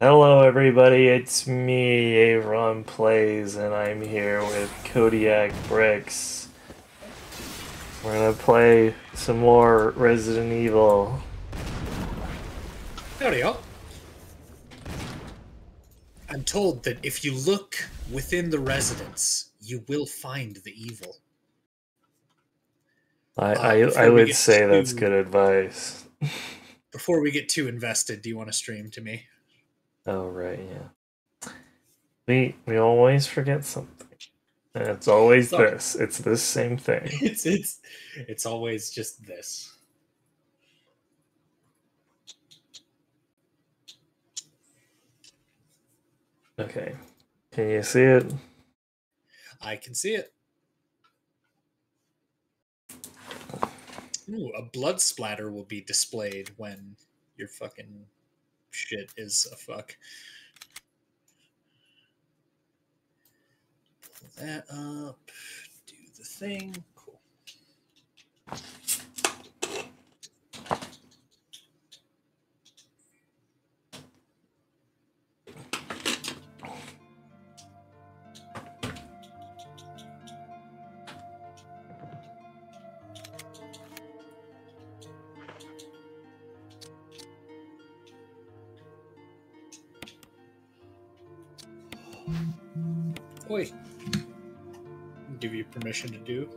Hello, everybody. It's me, AvronPlays, and I'm here with Kodiakbricks. We're gonna play some more Resident Evil. Howdy, y'all. I'm told that if you look within the residence, you will find the evil. I would say that's good advice. Before we get too invested, do you want to stream to me? Oh right, yeah. We always forget something, and it's always Sorry. this. It's this same thing. It's always just this. Okay, can you see it? I can see it. Ooh, a blood splatter will be displayed when your fucking shit is a fuck. Pull that up. Do the thing. Cool. Oi. Give you permission to do.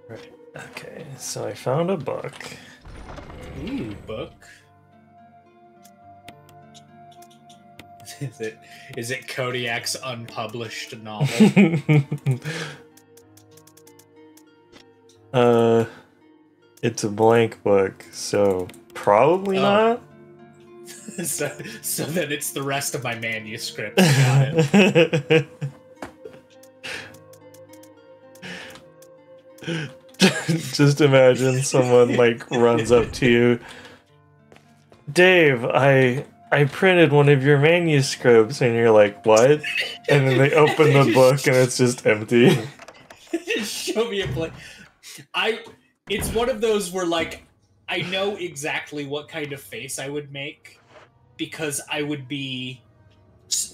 Right. Okay, so I found a book. Ooh, book. Is it Kodiak's unpublished novel? It's a blank book, so probably not. so then it's the rest of my manuscript. Got it. Just imagine someone like runs up to you, Dave, I printed one of your manuscripts, and you're like, what? And then they open the book and it's just empty. Show me a blank. It's one of those where like I know exactly what kind of face I would make because I would be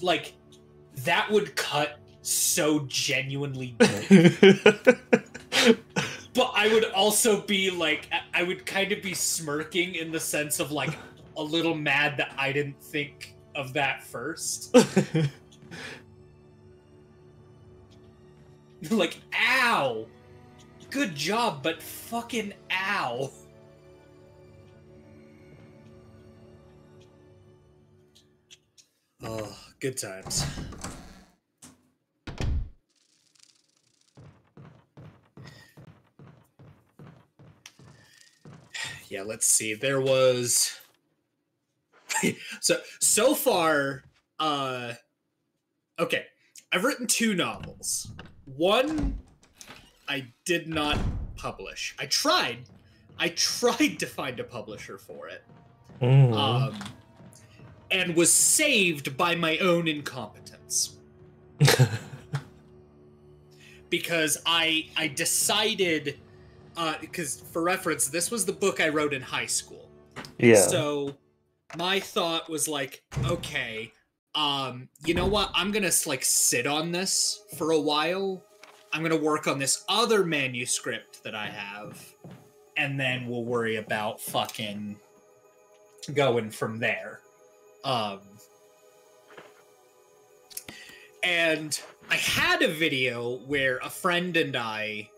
like that would cut so genuinely deep. But I would also be like, I would kind of be smirking in the sense of like a little mad that I didn't think of that first. Like, ow! Good job, but fucking ow. Oh, good times. Yeah, let's see. There was so far okay. I've written 2 novels. One I did not publish. I tried to find a publisher for it. And was saved by my own incompetence. Because I decided because for reference, this was the book I wrote in high school. Yeah. So my thought was like, okay, you know what? I'm gonna like sit on this for a while. I'm gonna work on this other manuscript that I have, and then we'll worry about fucking going from there. And I had a video where a friend and I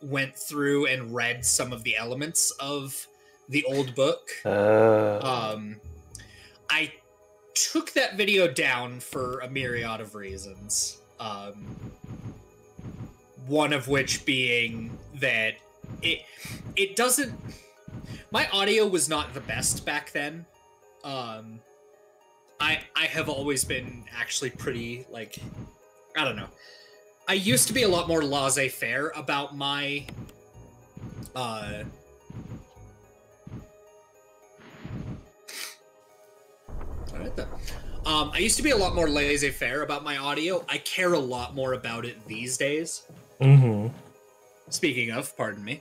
went through and read some of the elements of the old book. I took that video down for a myriad of reasons. One of which being that it doesn't... My audio was not the best back then. I have always been actually pretty, like, I don't know. I used to be a lot more laissez-faire about my, alright then. I used to be a lot more laissez-faire about my audio. I care a lot more about it these days. Speaking of, pardon me.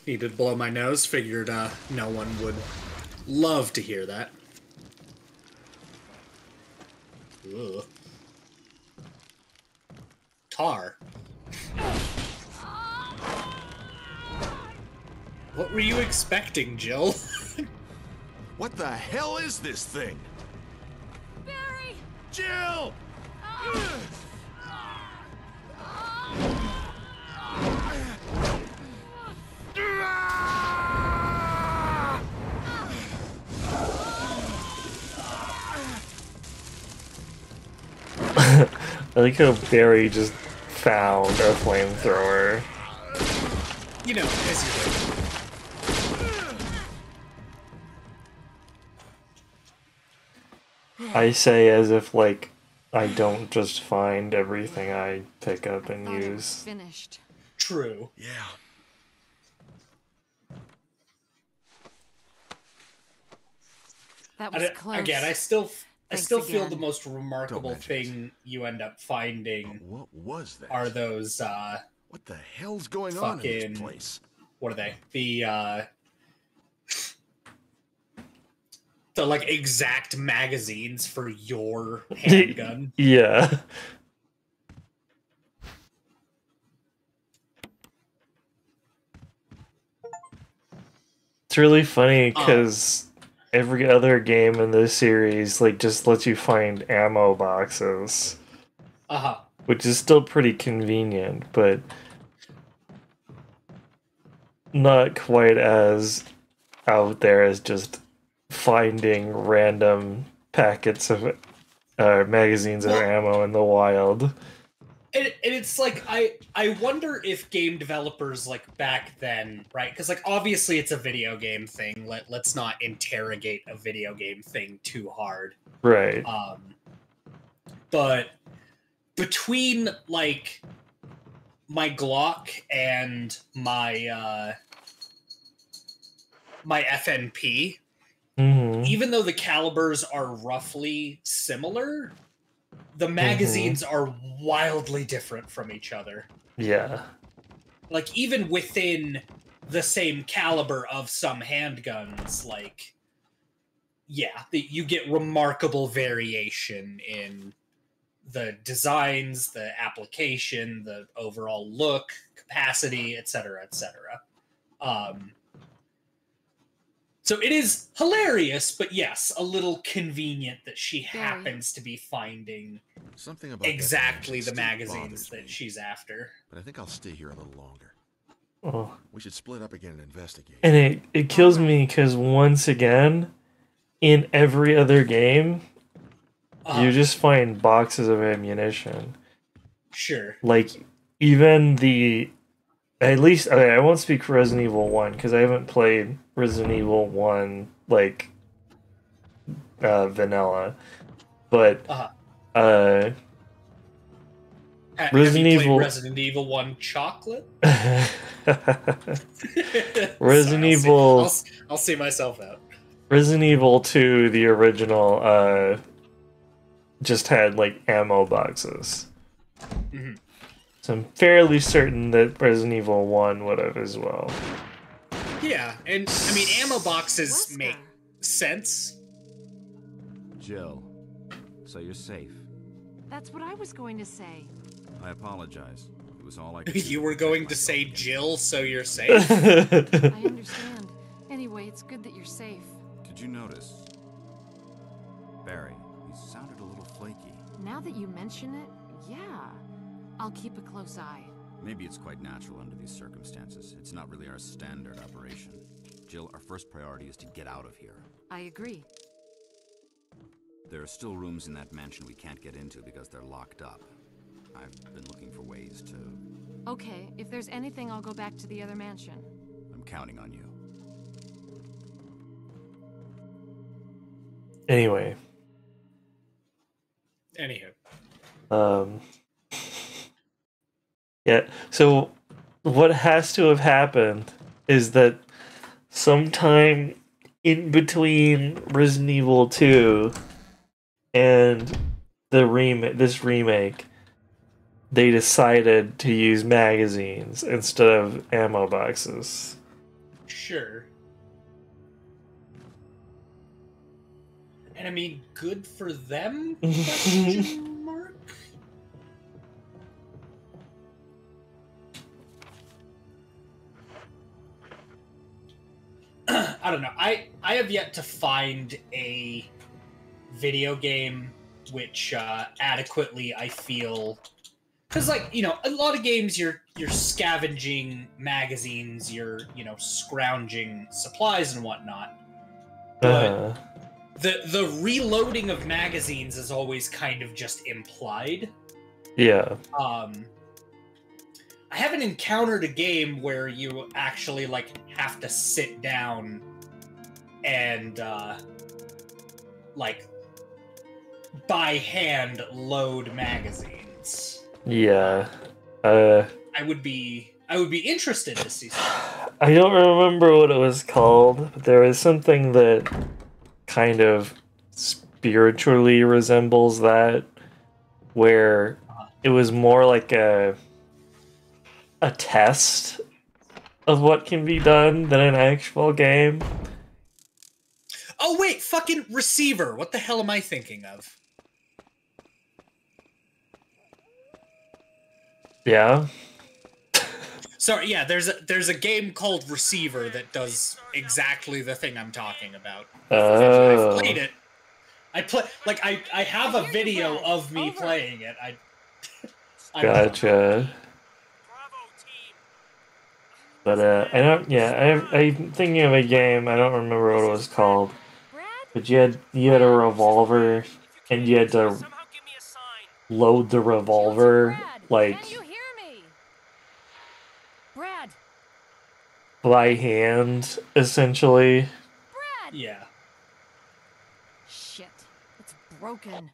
Needed to blow my nose. Figured no one would love to hear that. Ugh. Tar. What were you expecting, Jill? What the hell is this thing? Barry! Jill! I like how Barry just found a flamethrower. You know, as you do. I say as if, like, I don't just find everything I pick up and Thought it was use. finished. True. Yeah. That was close. Again, I still Thanks feel again. the most remarkable Don't mention thing you end up finding What was that? are those What the hell's going on in fucking- this place? what are they? The like exact magazines for your handgun. Yeah. It's really funny because every other game in this series like just lets you find ammo boxes, Uh-huh. which is still pretty convenient, but not quite as out there as just finding random packets of magazines of ammo in the wild. And it's like I wonder if game developers like back then, right? Because like obviously it's a video game thing. Let's not interrogate a video game thing too hard. Right. But between like my Glock and my my FNP, even though the calibers are roughly similar, the magazines are wildly different from each other. Yeah. Like, even within the same caliber of some handguns, like, yeah, you get remarkable variation in the designs, the application, the overall look, capacity, etc., etc. So it is hilarious, but yes, a little convenient that she happens to be finding Something about exactly that the magazine magazines still bothers that me, she's after. But I think I'll stay here a little longer. Oh. We should split up again and investigate. And it kills me because once again, in every other game, you just find boxes of ammunition. Sure. Like, even the... At least, okay, I won't speak for Resident Evil 1, because I haven't played Resident Evil 1, like, vanilla. But, Have Resident you played Evil... Resident Evil 1 Chocolate? Resident Sorry, Evil... I'll see myself out. Resident Evil 2, the original, just had, like, ammo boxes. So I'm fairly certain that Resident Evil 1 would have as well. Yeah, and, I mean, ammo boxes Wesker. make sense. Jill, so you're safe. That's what I was going to say. I apologize. It was all I could do You were protect going to myself. say Jill, so you're safe? I understand. Anyway, it's good that you're safe. Did you notice? Barry, he sounded a little flaky. Now that you mention it, yeah. I'll keep a close eye. Maybe it's quite natural under these circumstances. It's not really our standard operation. Jill, our first priority is to get out of here. I agree. There are still rooms in that mansion we can't get into because they're locked up. I've been looking for ways to... Okay, if there's anything, I'll go back to the other mansion. I'm counting on you. Anyway. Anywho. Yeah, so what has to have happened is that sometime in between Resident Evil 2 and this remake, they decided to use magazines instead of ammo boxes. Sure. And I mean, good for them? Question mark? I don't know. I have yet to find a video game which adequately, I feel, because, like, you know, a lot of games you're scavenging magazines, you're, you know, scrounging supplies and whatnot, but the reloading of magazines is always kind of just implied. Yeah. I haven't encountered a game where you actually, like, have to sit down and like, by hand load magazines. Yeah. I would be interested to see something. I don't remember what it was called, but there was something that kind of spiritually resembles that, where it was more like a test of what can be done than an actual game. Oh wait, fucking Receiver. What the hell am I thinking of? Yeah. Sorry, yeah, there's a game called Receiver that does exactly the thing I'm talking about. Oh. I've played it. I have a video of me playing it. Gotcha. But I'm thinking of a game. I don't remember what it was called. But you had a revolver, and you had to load the revolver like by hand, essentially. Yeah. Shit, it's broken.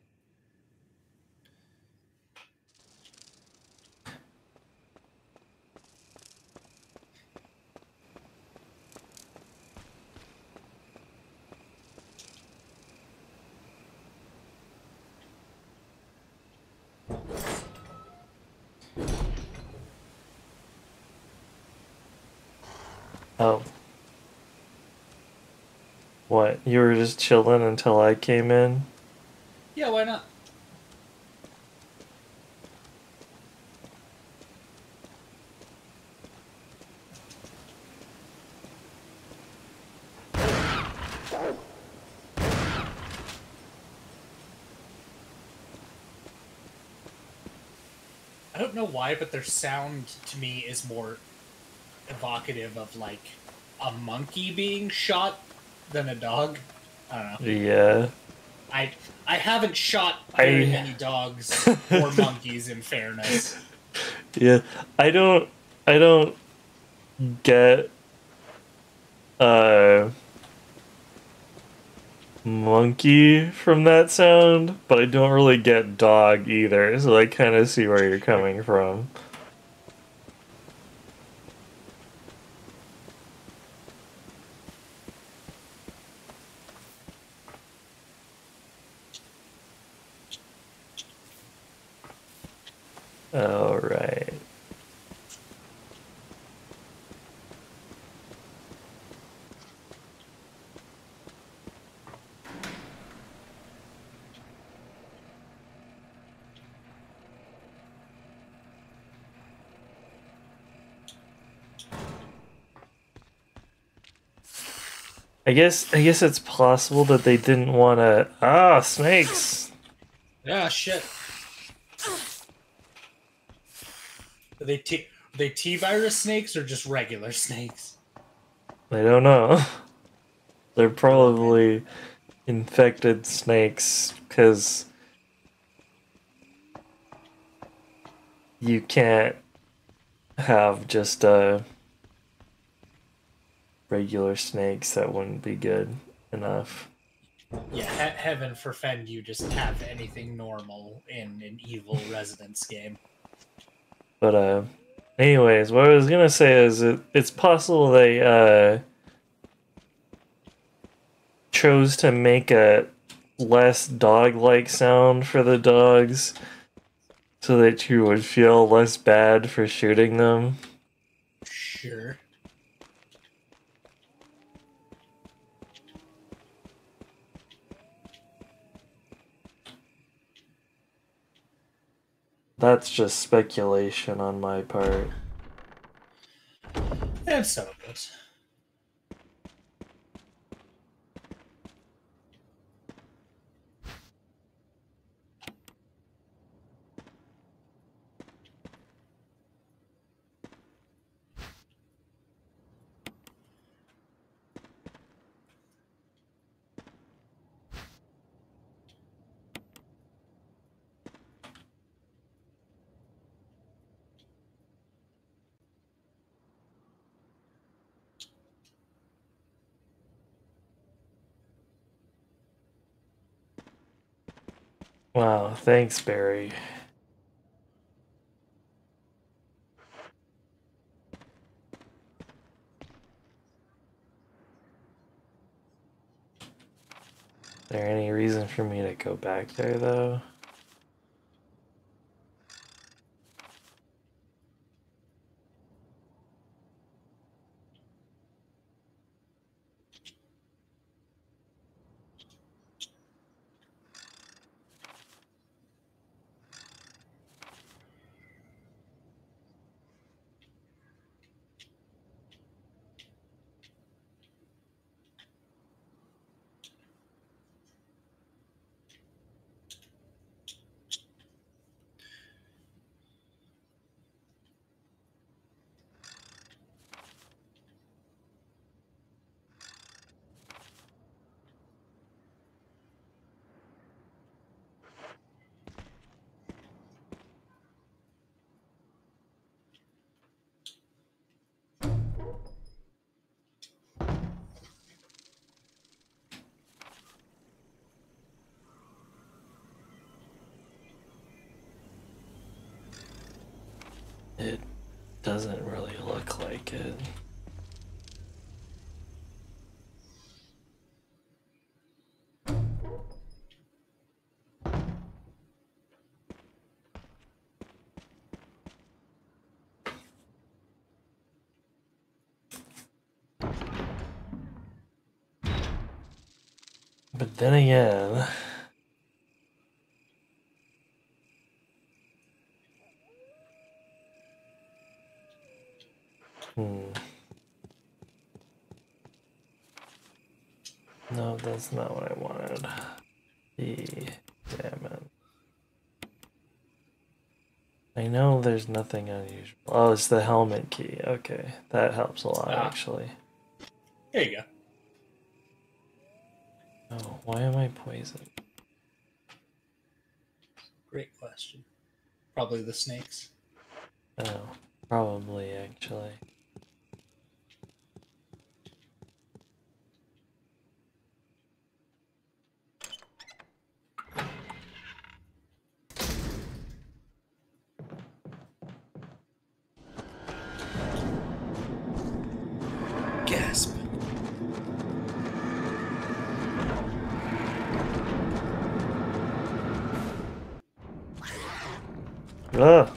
Oh. What? You were just chilling until I came in? Yeah, why not? I don't know why, but their sound to me is more evocative of, like, a monkey being shot than a dog. I don't know. Yeah. I haven't shot very many dogs or monkeys, in fairness. Yeah. I don't get monkey from that sound, but I don't really get dog either, so I kind of see where you're coming from. All right. I guess it's possible that they didn't want to. Snakes. Yeah, shit. Are they T-virus snakes or just regular snakes? I don't know. They're probably infected snakes because you can't have just regular snakes. That wouldn't be good enough. Yeah, heaven forfend you just have anything normal in an evil Residence game. But anyways, what I was gonna say is it's possible they chose to make a less dog-like sound for the dogs so that you would feel less bad for shooting them. Sure. That's just speculation on my part. And some of it. Wow, thanks, Barry. Is there any reason for me to go back there, though? It doesn't really look like it. But then again... No, that's not what I wanted. Damn it. I know there's nothing unusual. Oh, it's the helmet key. Okay, that helps a lot, actually. There you go. Oh, why am I poisoned? Great question. Probably the snakes. Oh, probably, actually. Gasp. Ugh.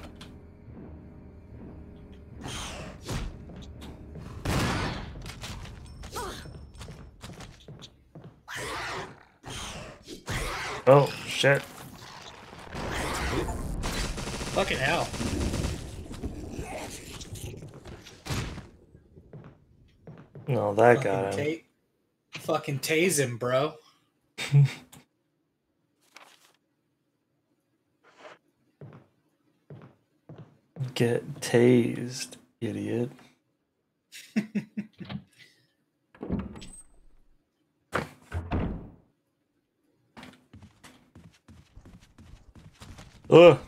Oh, shit. Fucking hell. No, that got him. Fucking tase him, bro. Get tased, idiot. Ugh.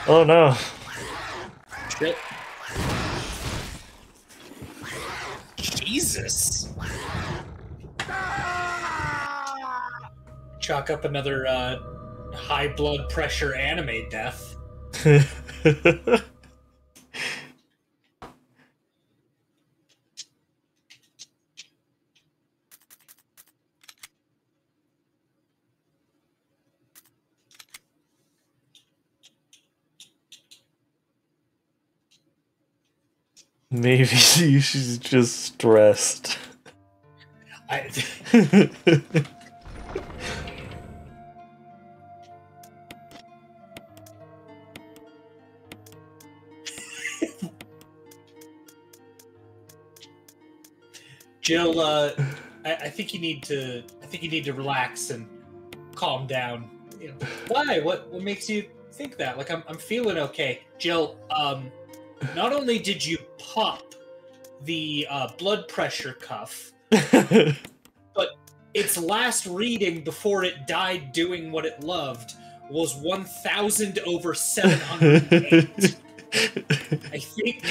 Oh no. Shit. Jesus. Chalk up another high blood pressure anime death. Maybe she's just stressed. Jill, I think you need to. I think you need to relax and calm down. You know, why? What makes you think that? Like, I'm feeling okay, Jill. Not only did you pop the blood pressure cuff, but its last reading before it died doing what it loved was 1,000 over 708. I think.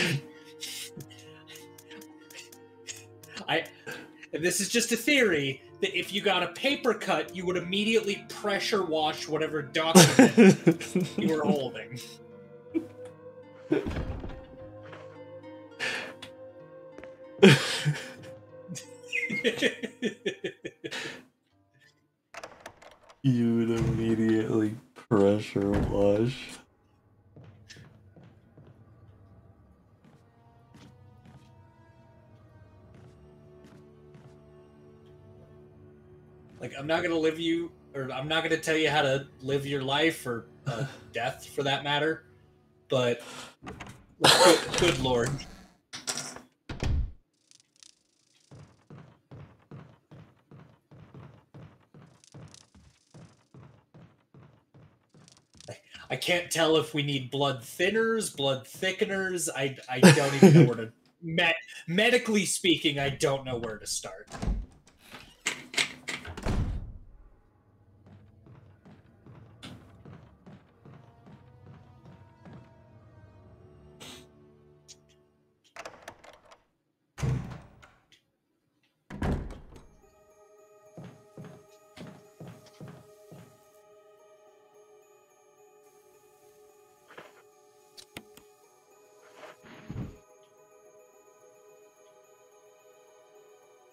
And this is just a theory, that if you got a paper cut, you would immediately pressure wash whatever document you were holding. You would immediately pressure wash. Like, I'm not gonna tell you how to live your life, or death for that matter, but good lord. I can't tell if we need blood thinners, blood thickeners. I don't even know where to... medically speaking, I don't know where to start.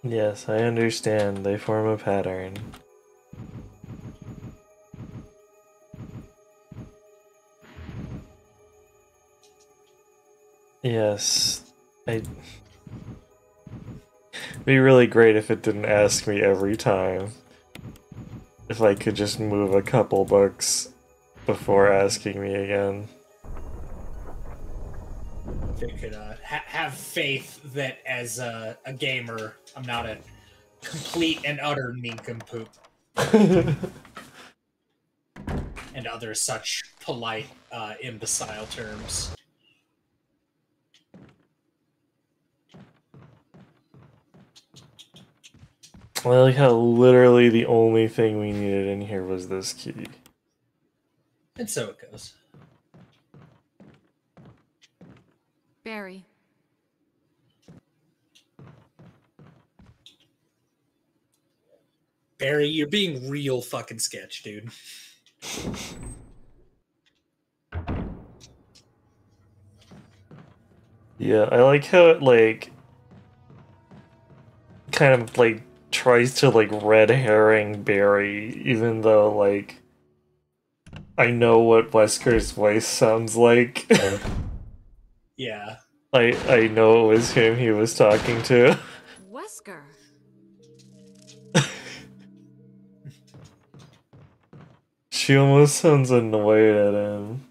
Yes, I understand. They form a pattern. Yes, it'd be really great if it didn't ask me every time. If I could just move a couple books before asking me again. They could have faith that as a gamer, I'm not a complete and utter nincompoop. And other such polite, imbecile terms. I like how literally the only thing we needed in here was this key. And so it goes. Barry. Barry, you're being real fucking sketch, dude. Yeah, I like how it, like, kind of, like, tries to, like, red herring Barry, even though, like, I know what Wesker's voice sounds like. Yeah. I know it was him he was talking to. Wesker. She almost sounds annoyed at him.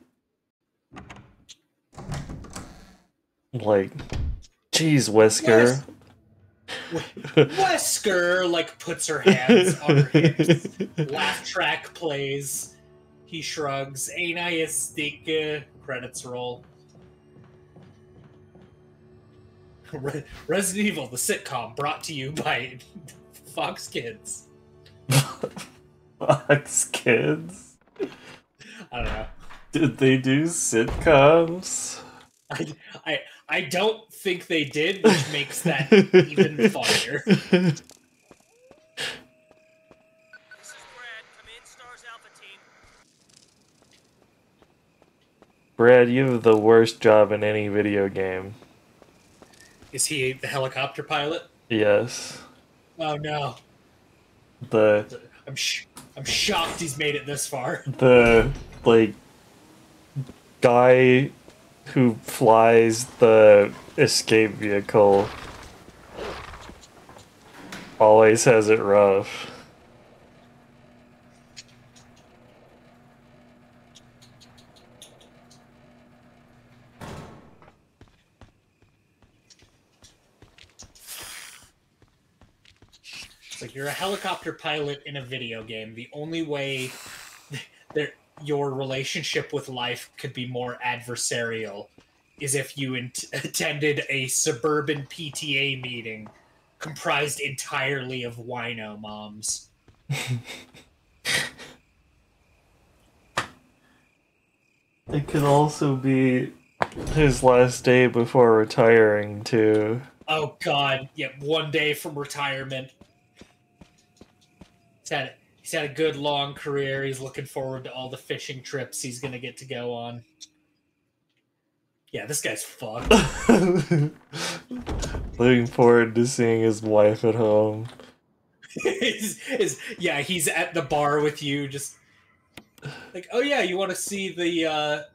Like, geez, Wesker. Wesker, like, puts her hands on her hips. Laugh track plays. He shrugs. Ain't I a stick? Credits roll. Resident Evil, the sitcom, brought to you by Fox Kids. Fox Kids? I don't know. Did they do sitcoms? I don't think they did, which makes that even funnier. This is Brad. Come in, Stars Alpha Team. Brad, you have the worst job in any video game. Is he the helicopter pilot? Yes. Oh no. I'm shocked he's made it this far. The, like, guy who flies the escape vehicle always has it rough. It's like you're a helicopter pilot in a video game. The only way that your relationship with life could be more adversarial is if you attended a suburban PTA meeting comprised entirely of wino moms. It could also be his last day before retiring, too. Oh god, yep, one day from retirement. He's had a good long career. He's looking forward to all the fishing trips he's gonna get to go on. Yeah, this guy's fucked. Looking forward to seeing his wife at home. Yeah, he's at the bar with you, just like, oh yeah, you want to see the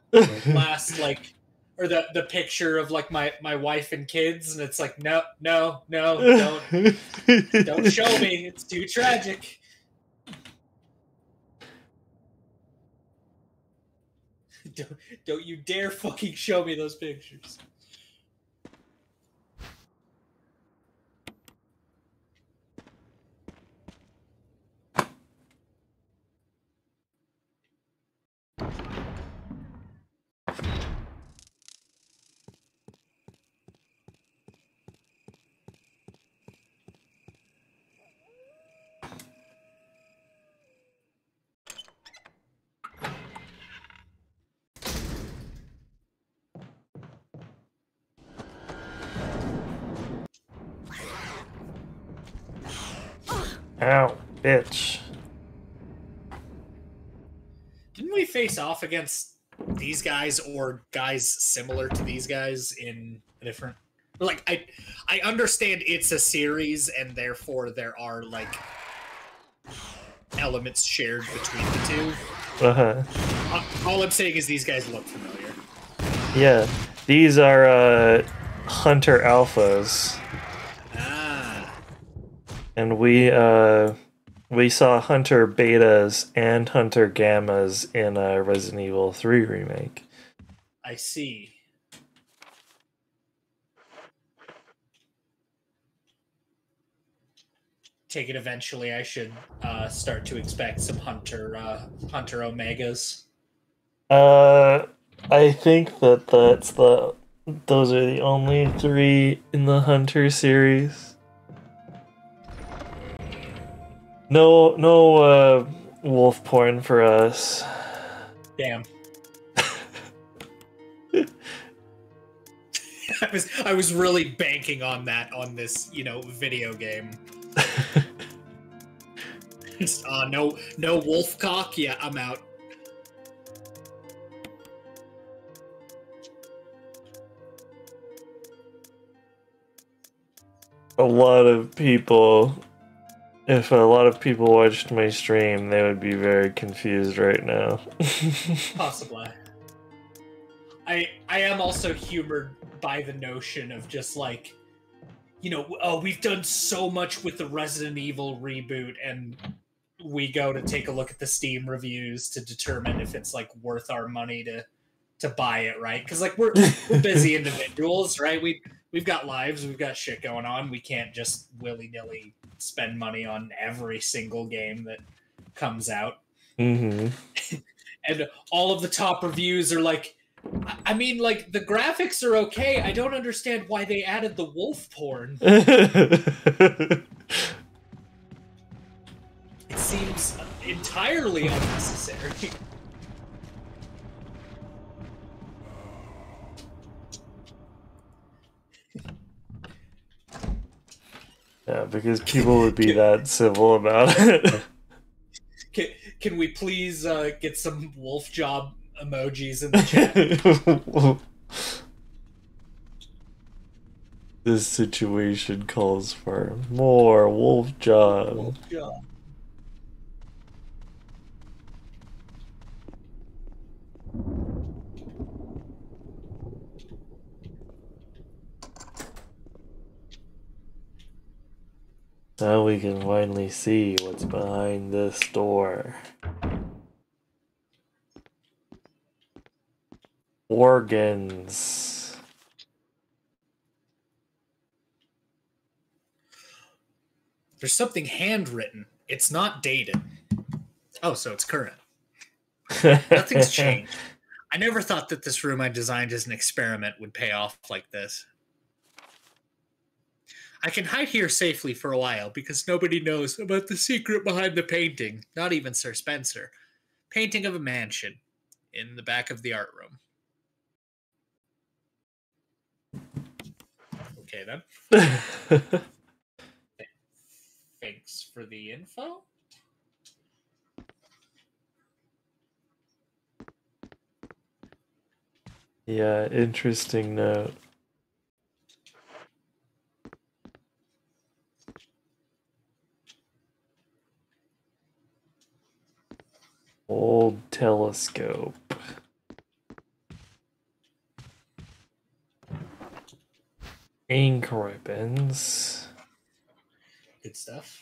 last like, or the picture of like my wife and kids, and it's like, no, don't show me. It's too tragic. Don't you dare fucking show me those pictures. Ow, bitch. Didn't we face off against these guys or guys similar to these guys in a different? Like, I understand it's a series and therefore there are like elements shared between the two. All I'm saying is these guys look familiar. Yeah, these are Hunter Alphas. And we saw Hunter Betas and Hunter Gammas in Resident Evil 3 Remake. I see. Take it eventually. I should start to expect some Hunter Omegas. I think those are the only 3 in the Hunter series. No wolf porn for us. Damn. I was really banking on that on this, video game. Just, no wolf cock. Yeah, I'm out. If a lot of people watched my stream, they would be very confused right now. Possibly. I am also humored by the notion of just like, we've done so much with the Resident Evil reboot, and we go to take a look at the Steam reviews to determine if it's like worth our money to buy it, right? Because like we're busy individuals, right? We've got lives, we've got shit going on. We can't just willy-nilly spend money on every single game that comes out. Mm-hmm. And all of the top reviews are like, I mean, like, the graphics are okay. I don't understand why they added the wolf porn. It seems entirely unnecessary. Yeah, because people would be that civil about it. Can we please get some wolf job emojis in the chat? This situation calls for more wolf job. Wolf job. Now we can finally see what's behind this door. Organs. There's something handwritten. It's not dated. Oh, so it's current. Nothing's changed. I never thought that this room I designed as an experiment would pay off like this. I can hide here safely for a while because nobody knows about the secret behind the painting, not even Sir Spencer. Painting of a mansion in the back of the art room. Okay, then. Thanks for the info. Yeah, interesting note. Old telescope. Ink ribbons. Good stuff.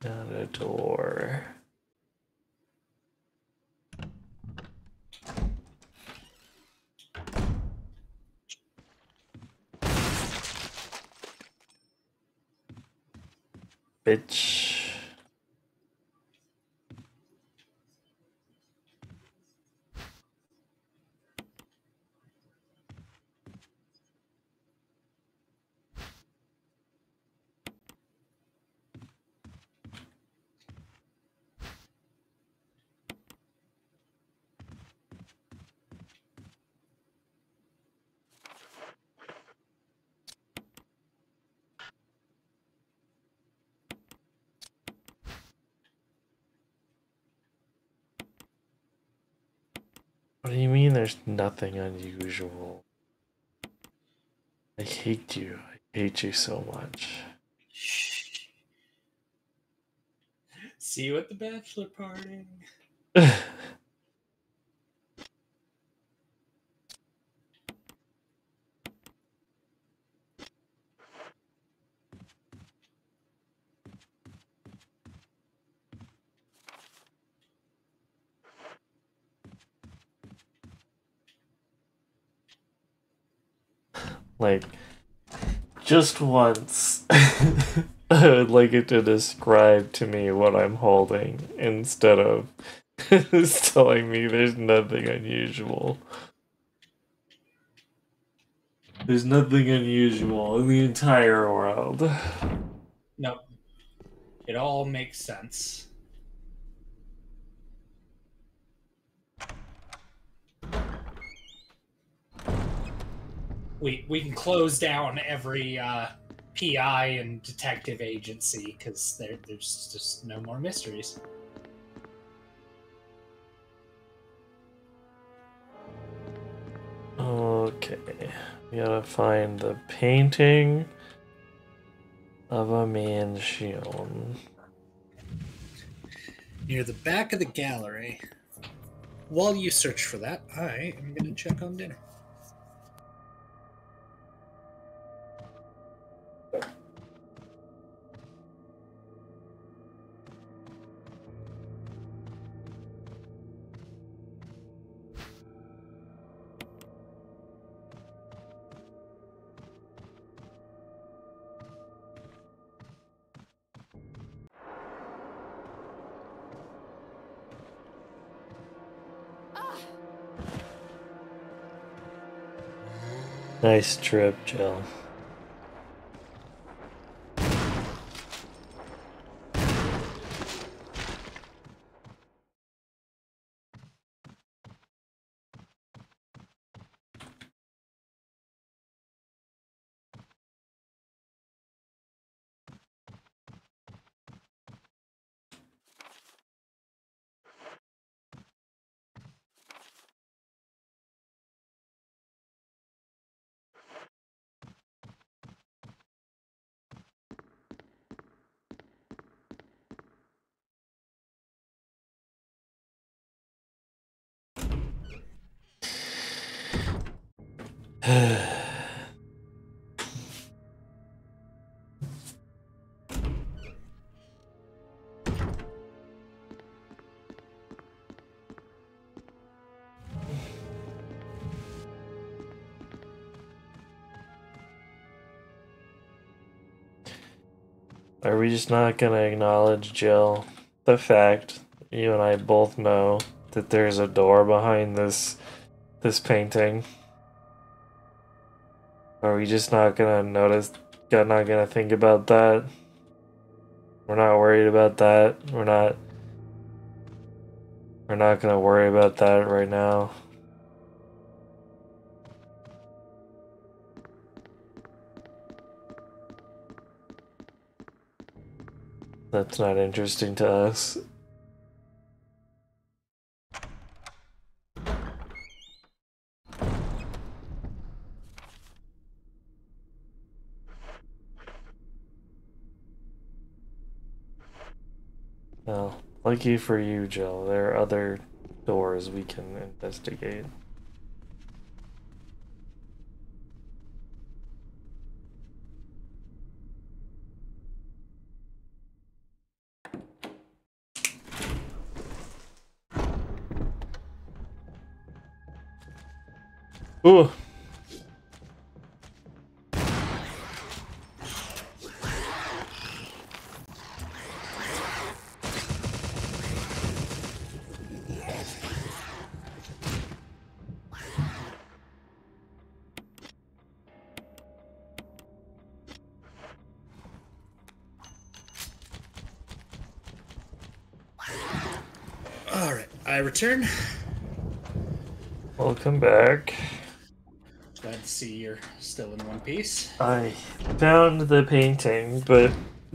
Not a door. Bitch. What do you mean there's nothing unusual? I hate you. I hate you so much. See you at the bachelor party. Like, just once, I would like it to describe to me what I'm holding instead of telling me there's nothing unusual. There's nothing unusual in the entire world. No. It all makes sense. We can close down every PI and detective agency because there's just no more mysteries. Okay, we gotta find the painting of a mansion. Near the back of the gallery. While you search for that, I am going to check on dinner. Nice trip, Jill. Are we just not gonna acknowledge, Jill, the fact you and I both know that there's a door behind this painting? Are we just not gonna notice, not gonna think about that? We're not worried about that. We're not gonna worry about that right now. That's not interesting to us. Well, lucky for you, Jill, there are other doors we can investigate. Ooh. Alright, I return. Welcome back. Glad to see you're still in one piece. I found the painting, but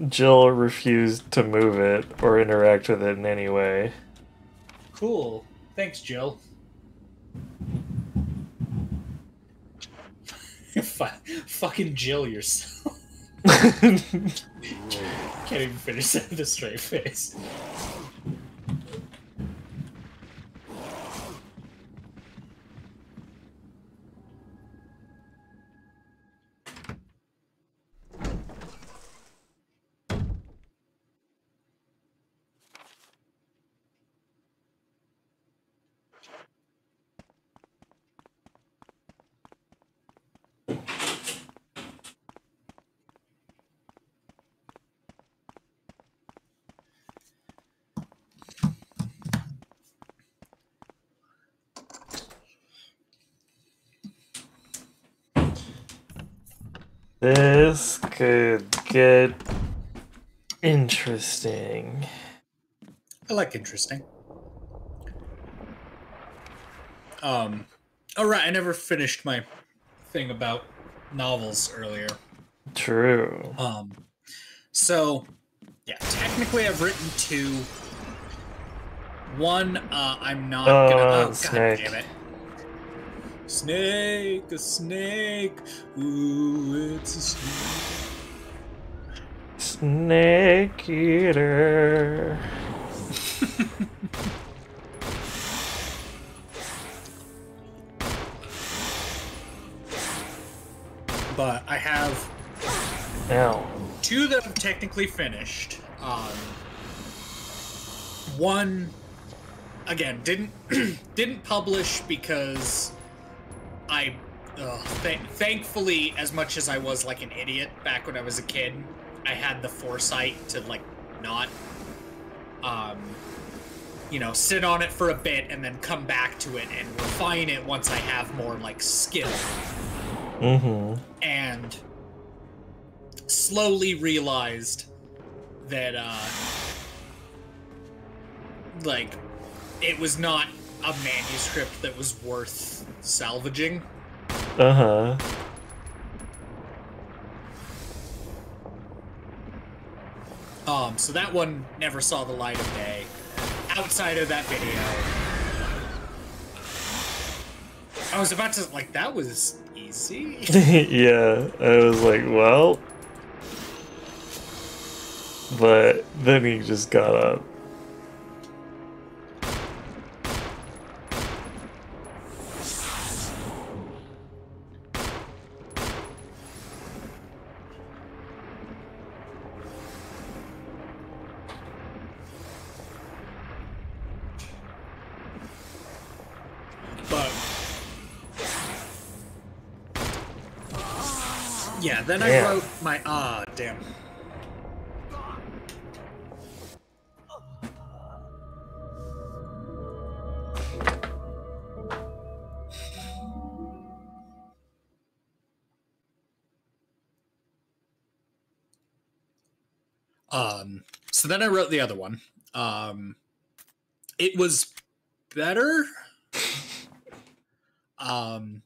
Jill refused to move it or interact with it in any way. Cool. Thanks, Jill. Fucking Jill yourself. Can't even finish that with a straight face. This could get interesting. I like interesting. Oh right, I never finished my thing about novels earlier. True. So yeah, technically I've written 2. One, I'm not gonna. Oh, snake. God damn it! Snake, a snake. Ooh, it's a snake. Snake eater. But I have Ow. 2 that I've technically finished. One, again, didn't publish because I, thankfully, as much as I was like an idiot back when I was a kid, I had the foresight to like not, sit on it for a bit and then come back to it and refine it once I have more like skill. Mm-hmm. And slowly realized that, it was not a manuscript that was worth salvaging. Uh-huh. So that one never saw the light of day. Outside of that video, I was about to, that was easy. Yeah, I was like, well. But then he just got up. Yeah, then I wrote my... damn. So then I wrote the other one. It was better. And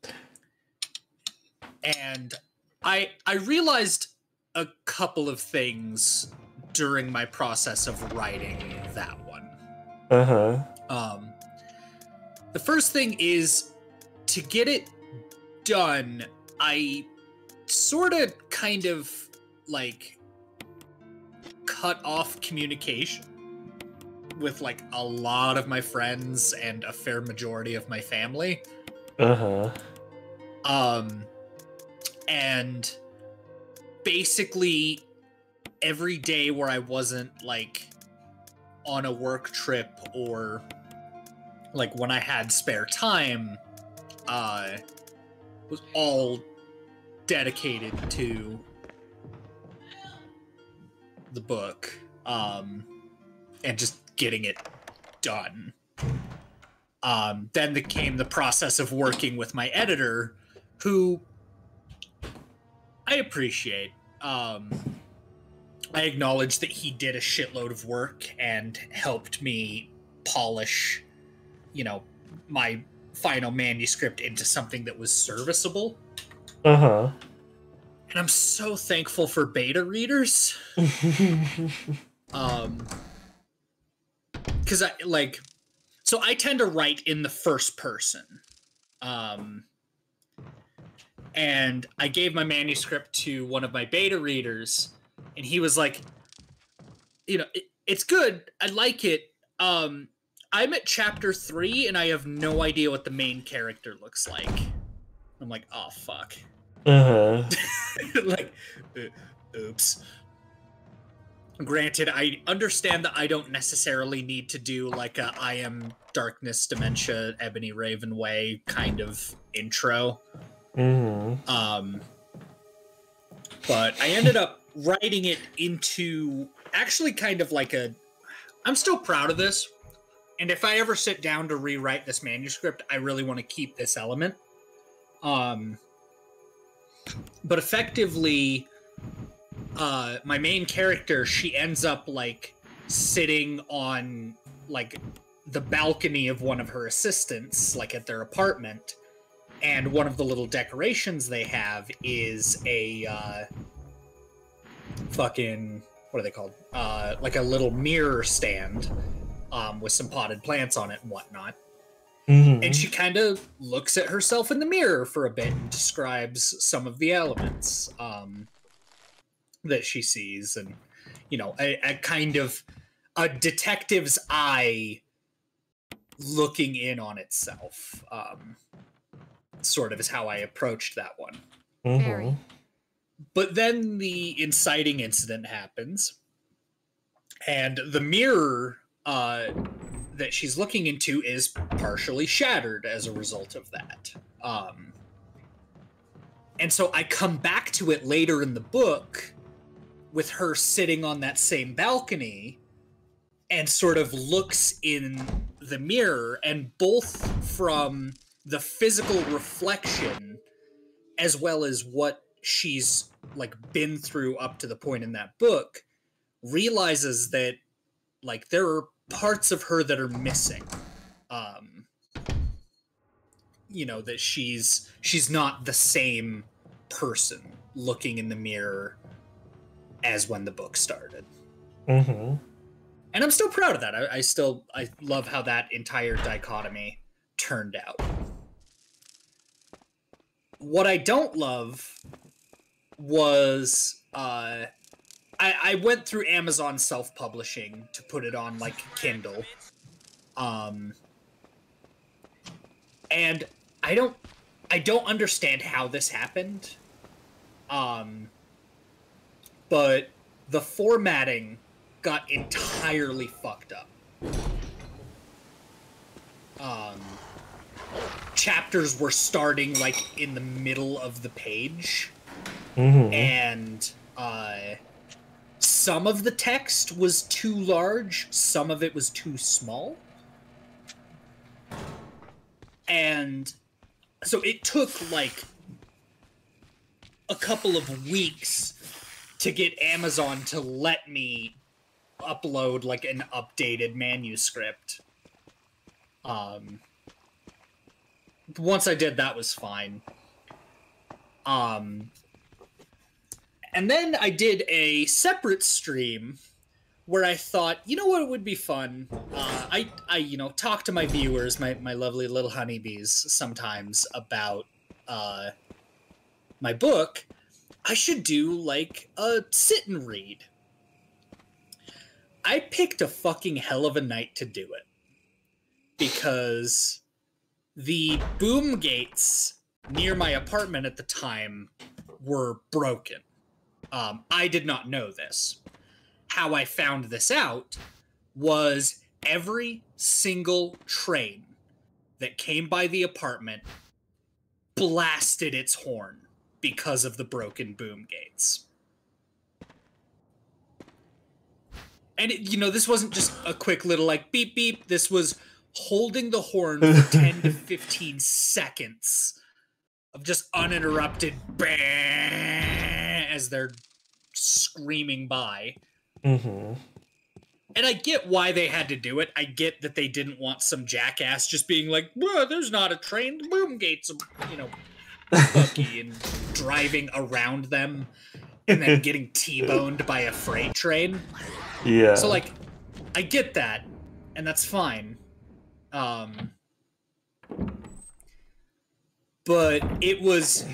I realized a couple of things during my process of writing that one. The first thing is, to get it done, I sort of kind of like cut off communication with like a lot of my friends and a fair majority of my family. And basically every day where I wasn't like on a work trip or like when I had spare time, was all dedicated to the book, and just getting it done. Then came the process of working with my editor, who I appreciate. I acknowledge that he did a shitload of work and helped me polish, my final manuscript into something that was serviceable. And I'm so thankful for beta readers. Because I tend to write in the first person. And I gave my manuscript to one of my beta readers, and he was like, it's good. I like it. I'm at chapter 3, and I have no idea what the main character looks like. I'm like, oh, fuck. Oops. Granted, I understand that I don't necessarily need to do like a I Am Darkness, Dementia, Ebony Raven Way kind of intro. But I ended up writing it into actually kind of like I'm still proud of this. And if I ever sit down to rewrite this manuscript, I really want to keep this element. But effectively, my main character, she ends up like sitting on like the balcony of one of her assistants, like at their apartment. And one of the little decorations they have is a fucking, what are they called? Like a little mirror stand with some potted plants on it and whatnot. And she kind of looks at herself in the mirror for a bit and describes some of the elements that she sees. And, a kind of a detective's eye looking in on itself. Sort of is how I approached that one. Very. But then the inciting incident happens, and the mirror that she's looking into is partially shattered as a result of that. And so I come back to it later in the book with her sitting on that same balcony and sort of looks in the mirror, and both from the physical reflection as well as what she's like been through up to the point in that book, realizes that like there are parts of her that are missing. That she's not the same person looking in the mirror as when the book started. And I'm still proud of that. I love how that entire dichotomy turned out. What I don't love was I went through Amazon self-publishing to put it on like Kindle, and I don't understand how this happened, but the formatting got entirely fucked up. Chapters were starting like in the middle of the page, and some of the text was too large, some of it was too small, and so it took like a couple of weeks to get Amazon to let me upload like an updated manuscript. Once I did, that was fine. And then I did a separate stream where I thought, you know what would be fun? I talk to my viewers, my lovely little honeybees sometimes about my book. I should do like a sit and read. I picked a fucking hell of a night to do it because the boom gates near my apartment at the time were broken. I did not know this. How I found this out was every single train that came by the apartment blasted its horn because of the broken boom gates. And this wasn't just a quick little like beep beep. This was holding the horn for 10 to 15 seconds of just uninterrupted bang as they're screaming by. Mm-hmm. And I get why they had to do it. I get that they didn't want some jackass just being like, "Well, there's not a train. The boom gates are, buggy," and driving around them and then getting T-boned by a freight train. Yeah. So, like, I get that, and that's fine. But it was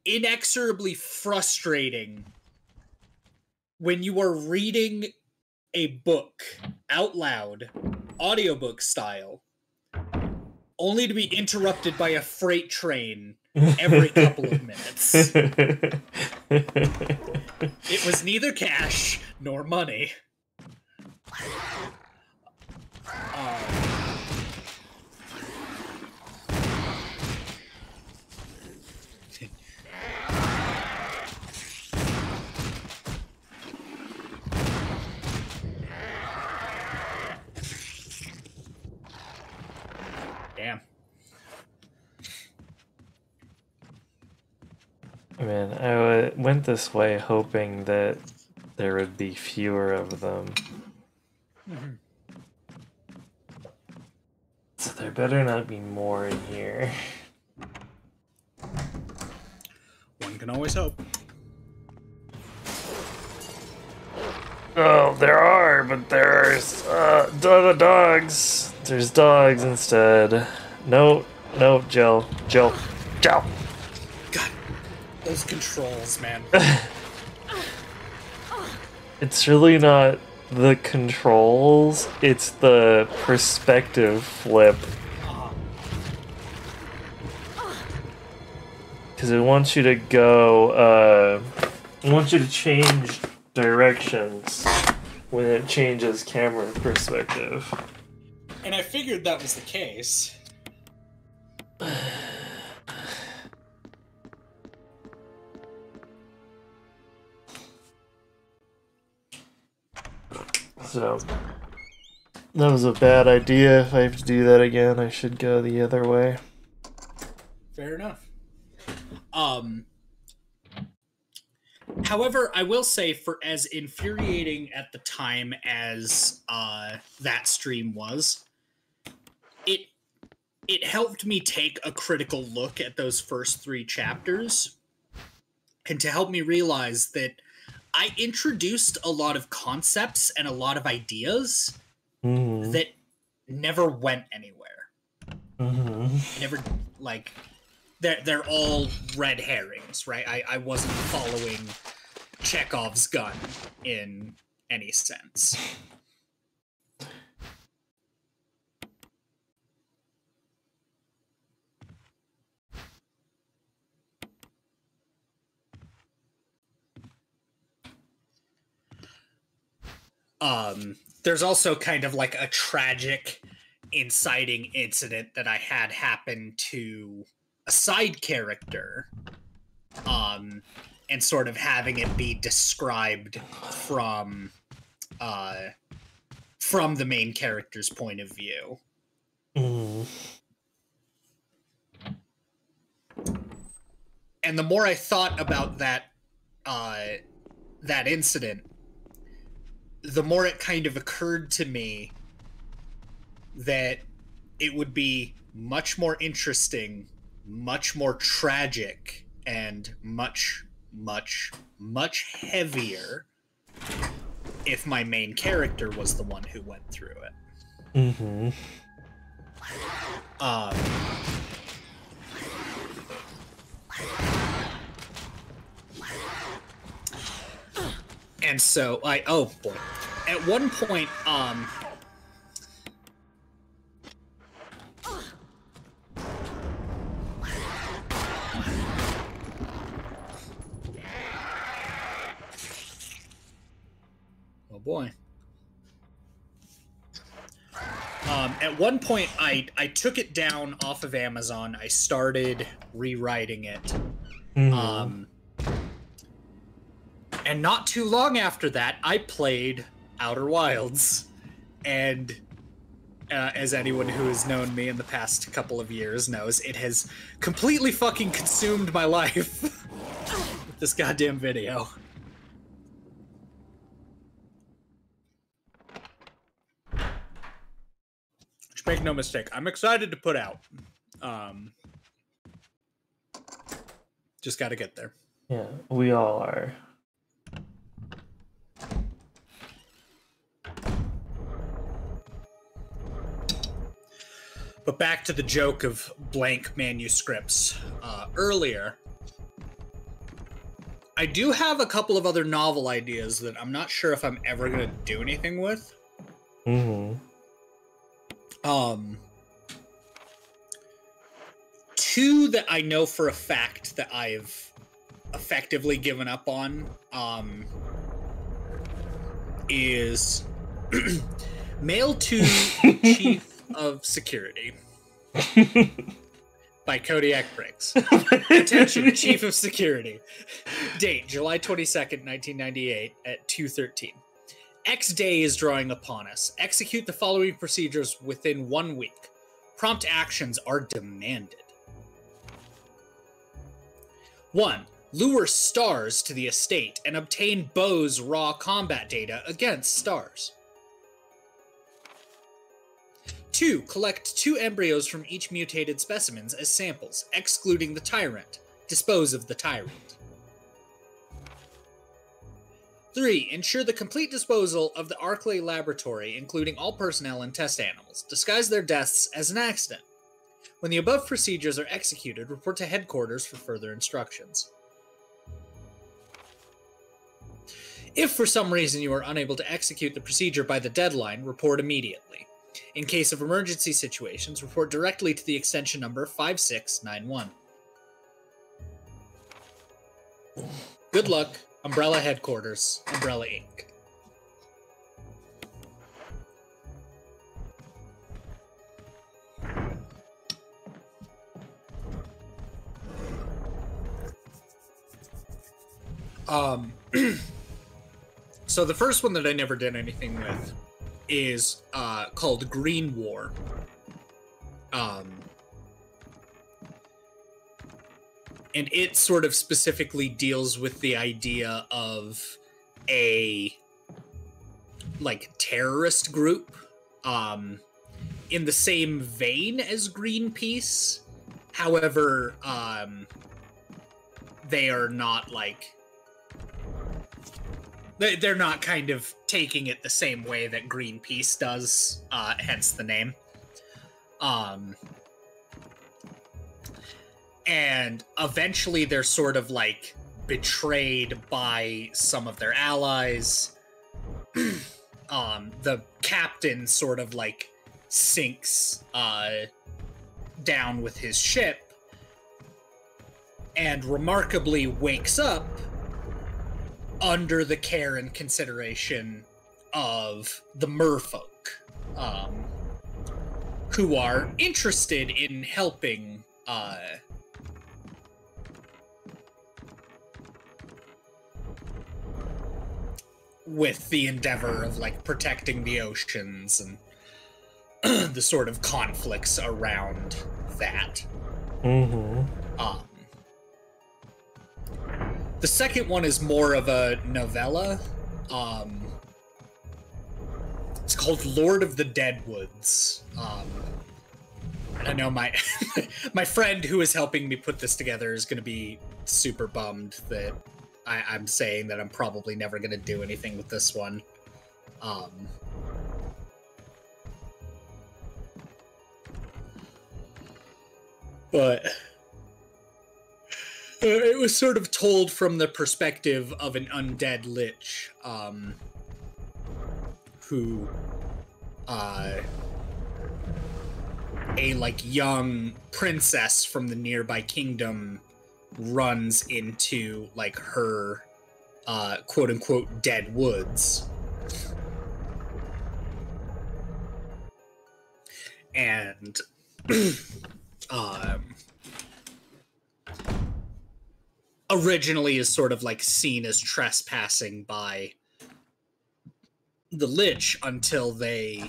inexorably frustrating when you are reading a book out loud, audiobook style, only to be interrupted by a freight train every couple of minutes. It was neither cash nor money. Damn. Man, I went this way hoping that there would be fewer of them. Mm-hmm. So there better not be more in here. One can always hope. Oh, there are, but there's dogs. There's dogs instead. No, Jill. God, those controls, man. It's really not the controls, it's the perspective flip. Because it wants you to go, it wants you to change directions when it changes camera perspective. And I figured that was the case. So, that was a bad idea. If I have to do that again, I should go the other way. Fair enough. However, I will say, for as infuriating at the time as that stream was, it helped me take a critical look at those first 3 chapters, and to help me realize that I introduced a lot of concepts and a lot of ideas that never went anywhere. Never, like, they're all red herrings, right? I wasn't following Chekhov's gun in any sense. There's also kind of like a tragic inciting incident that I had happen to a side character, and sort of having it be described from the main character's point of view. And the more I thought about that that incident, the more it kind of occurred to me that it would be much more interesting, much more tragic, and much, much, much heavier if my main character was the one who went through it. Mm-hmm. And so oh boy. At one point, oh boy. At one point, I took it down off of Amazon. I started rewriting it. Mm-hmm. And not too long after that, I played Outer Wilds. And as anyone who has known me in the past couple of years knows, it has completely fucking consumed my life with this goddamn video. Which, make no mistake, I'm excited to put out. Just gotta get there. Yeah, we all are. But back to the joke of blank manuscripts earlier. I do have a couple of other novel ideas that I'm not sure if I'm ever going to do anything with. Mm-hmm. Two that I know for a fact that I've effectively given up on is Mail to Chief of Security by Kodiakbricks. Attention, Chief of Security. Date, July 22nd, 1998 at 2:13. X day is drawing upon us. Execute the following procedures within 1 week. Prompt actions are demanded. 1. Lure stars to the estate and obtain Bo's raw combat data against stars. 2. Collect 2 embryos from each mutated specimens as samples, excluding the tyrant. Dispose of the tyrant. 3. Ensure the complete disposal of the Arclay laboratory, including all personnel and test animals. Disguise their deaths as an accident. When the above procedures are executed, report to headquarters for further instructions. If for some reason you are unable to execute the procedure by the deadline, report immediately. In case of emergency situations, report directly to the extension number 5691. Good luck, Umbrella Headquarters, Umbrella Inc. So the first one that I never did anything with is called Green War. And it sort of specifically deals with the idea of a terrorist group in the same vein as Greenpeace. However, they are not they're not kind of taking it the same way that Greenpeace does, hence the name. And eventually they're sort of betrayed by some of their allies. The captain sort of sinks down with his ship and remarkably wakes up under the care and consideration of the merfolk, who are interested in helping with the endeavor of protecting the oceans and the sort of conflicts around that. Mm-hmm. The second one is more of a novella. It's called Lord of the Deadwoods. I know my my friend who is helping me put this together is going to be super bummed that I'm saying that I'm probably never going to do anything with this one. But it was sort of told from the perspective of an undead lich, who, a young princess from the nearby kingdom runs into her, quote unquote, dead woods. And, originally is sort of seen as trespassing by the lich until they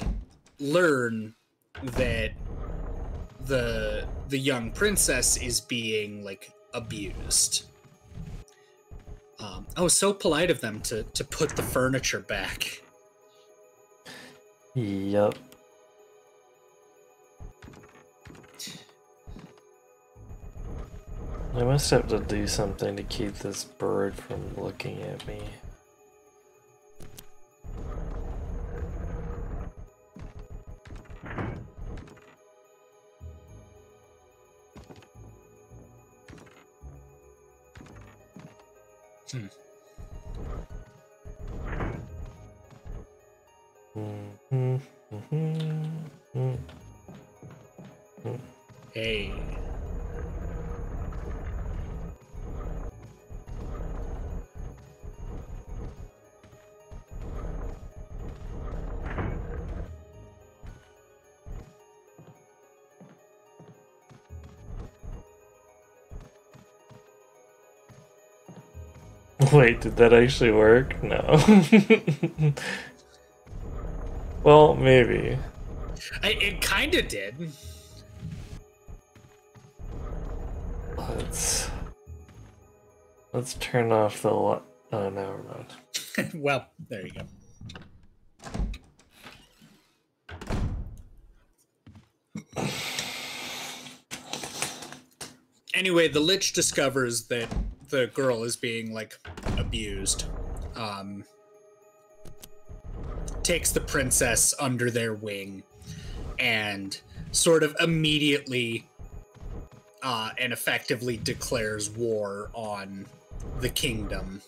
learn that the young princess is being abused. Oh, so polite of them to put the furniture back. Yep. I must have to do something to keep this bird from looking at me. Hey. Wait, did that actually work? No. Well, maybe. It kind of did. Let's turn off the oh, never mind. Well, there you go. Anyway, the lich discovers that the girl is being abused. Takes the princess under their wing and sort of immediately and effectively declares war on the kingdom.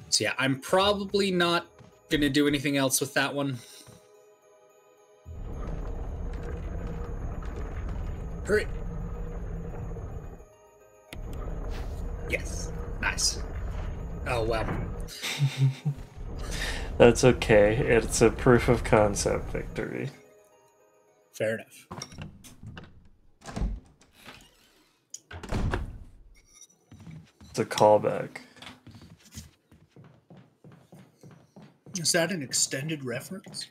So yeah, I'm probably not gonna do anything else with that one. Hurry. Yes. Nice. Oh, well. That's okay. It's a proof of concept victory. Fair enough. It's a callback. Is that an extended reference?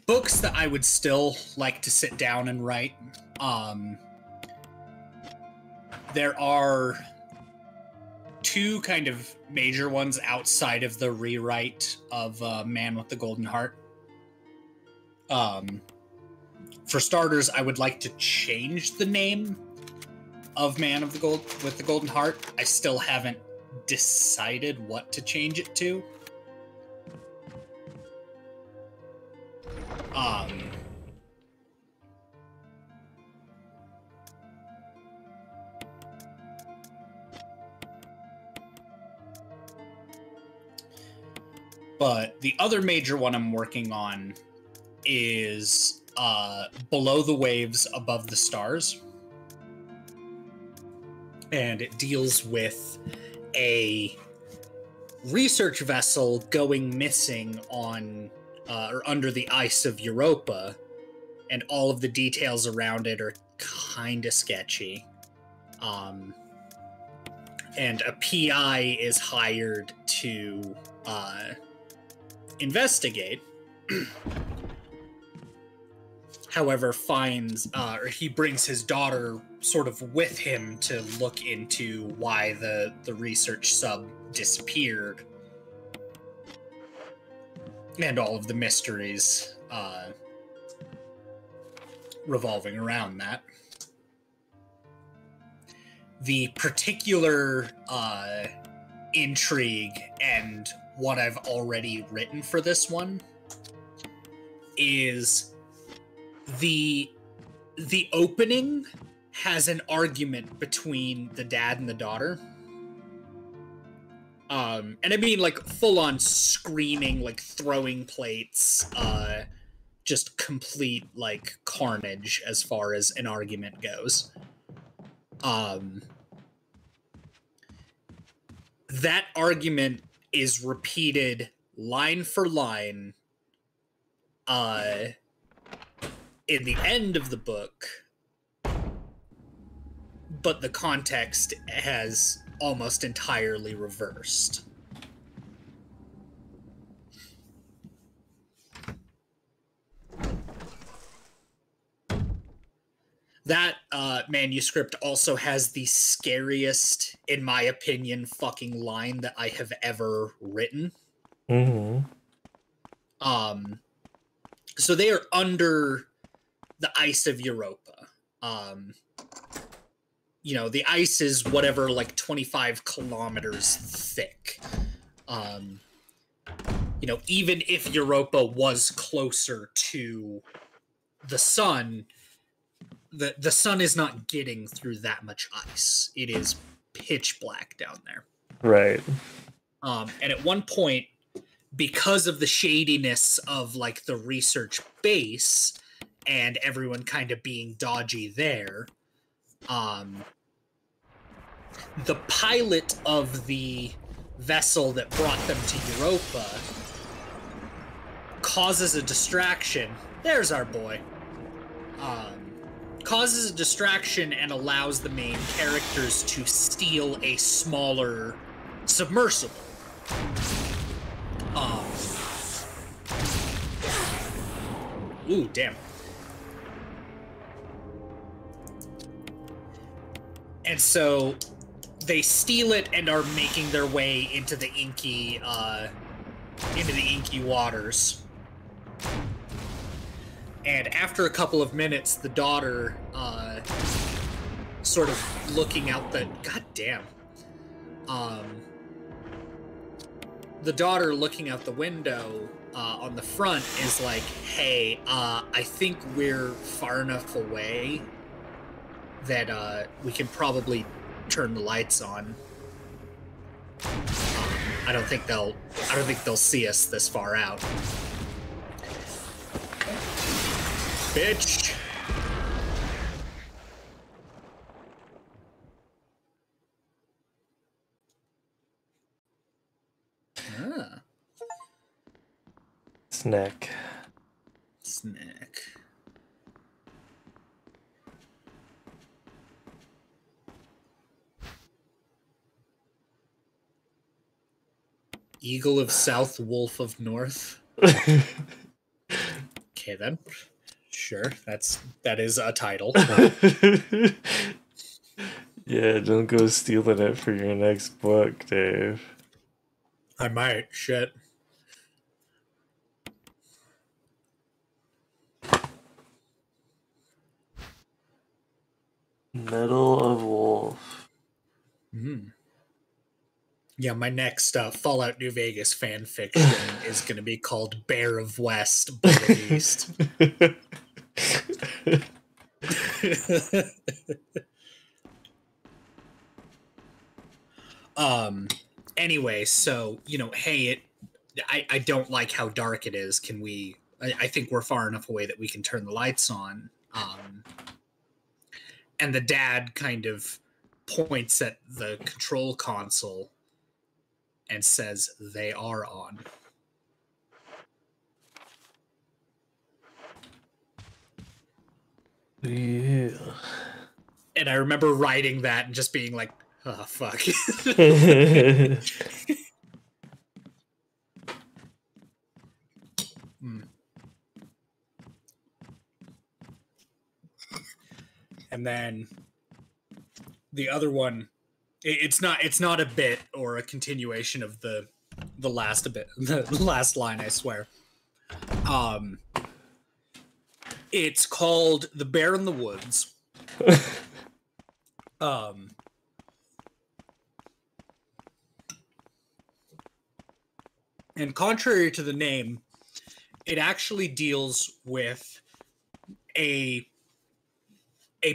Books that I would still like to sit down and write. There are two kind of major ones outside of the rewrite of Man with the Golden Heart. For starters, I would like to change the name of Man with the Golden Heart. I still haven't decided what to change it to. But the other major one I'm working on is Below the Waves, Above the Stars. And it deals with a research vessel going missing on or under the ice of Europa, and all of the details around it are kind of sketchy. And a PI is hired to investigate. However, finds or he brings his daughter sort of with him to look into why the research sub disappeared and all of the mysteries revolving around that. The particular intrigue and what I've already written for this one is the opening has an argument between the dad and the daughter. And I mean like full on screaming, like throwing plates, just complete like carnage as far as an argument goes. That argument is repeated line for line in the end of the book, but the context has almost entirely reversed. That manuscript also has the scariest, in my opinion, fucking line that I have ever written. Mm-hmm. So they are under the ice of Europa. You know, the ice is whatever, like 25 kilometers thick. You know, even if Europa was closer to the sun, the sun is not getting through that much ice. It is pitch black down there. Right. And at one point, because of the shadiness of like the research base and everyone kind of being dodgy there, the pilot of the vessel that brought them to Europa causes a distraction. There's our boy. Causes a distraction and allows the main characters to steal a smaller submersible. Ooh, damn. And so they steal it and are making their way into the inky waters. And after a couple of minutes, the daughter, sort of looking out the... God damn. The daughter looking out the window on the front is like, hey, I think we're far enough away that we can probably turn the lights on. I don't think they'll see us this far out. Bitch. Ah. Snack. Eagle of South, Wolf of North. Okay then. Sure, that is a title. Yeah, don't go stealing it for your next book, Dave. I might. Shit. Medal of Wolf. Yeah, my next Fallout New Vegas fan fiction is going to be called Bear of West, Blood of East. Anyway, so, you know, hey, I don't like how dark it is. Can we... I think we're far enough away that we can turn the lights on. And the dad kind of points at the control console and says, they are on. Yeah. And I remember writing that and just being like, oh, fuck. And then the other one, it's not a bit or a continuation of the last bit, the last line, I swear. It's called The Bear in the Woods. And contrary to the name, it actually deals with a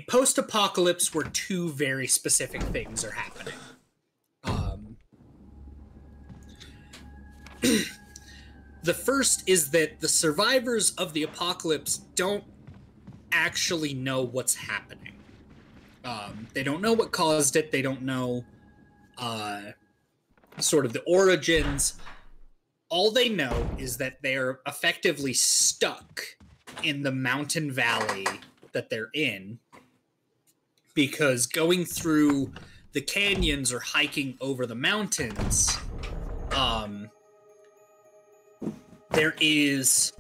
post-apocalypse where two very specific things are happening. The first is that the survivors of the apocalypse don't actually know what's happening. They don't know what caused it. They don't know sort of the origins. All they know is that they're effectively stuck in the mountain valley that they're in, because going through the canyons or hiking over the mountains, there is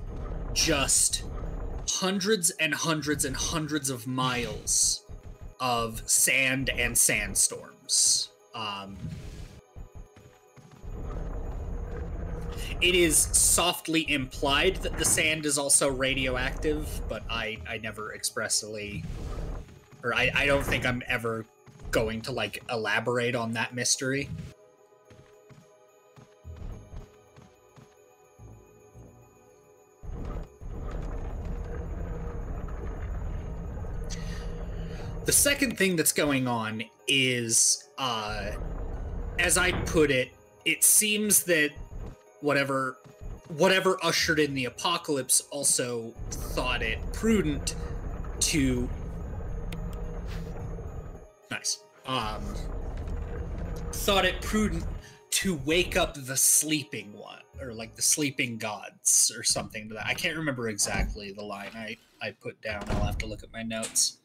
just hundreds and hundreds and hundreds of miles of sand and sandstorms. It is softly implied that the sand is also radioactive, but I never expressly, or I don't think I'm ever going to, like, elaborate on that mystery. The second thing that's going on is, as I put it, it seems that whatever ushered in the apocalypse also thought it prudent to thought it prudent to wake up the sleeping one, or like the sleeping gods or something to that. I can't remember exactly the line I put down. I'll have to look at my notes.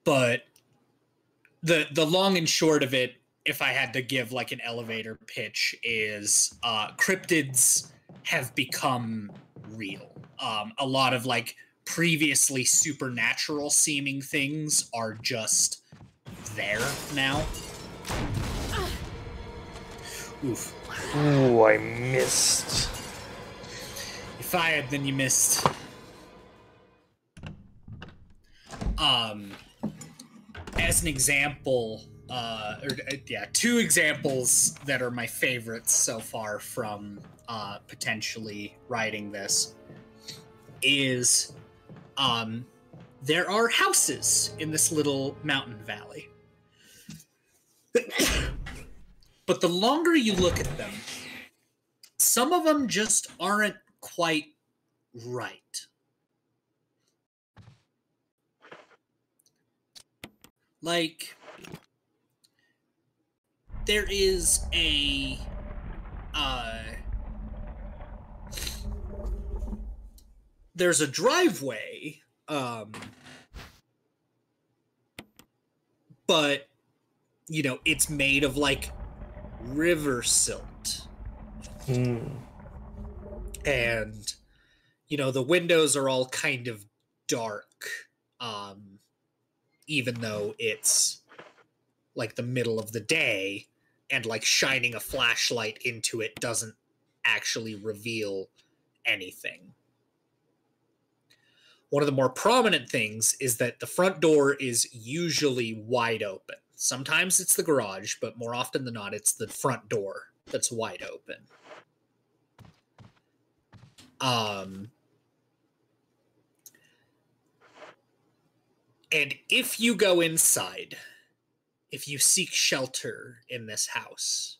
But the long and short of it, if I had to give like an elevator pitch, is cryptids have become real. A lot of like previously supernatural seeming things are just there now. Oof. Ooh, I missed. You fired, then you missed. As an example, two examples that are my favorites so far from potentially writing this is there are houses in this little mountain valley. But the longer you look at them, some of them just aren't quite right. Like, there is there's a driveway, but, you know, it's made of, like, river silt. And, you know, the windows are all kind of dark, even though it's, like, the middle of the day, and, like, shining a flashlight into it doesn't actually reveal anything. One of the more prominent things is that the front door is usually wide open. Sometimes it's the garage, but more often than not, it's the front door that's wide open. And if you go inside, if you seek shelter in this house,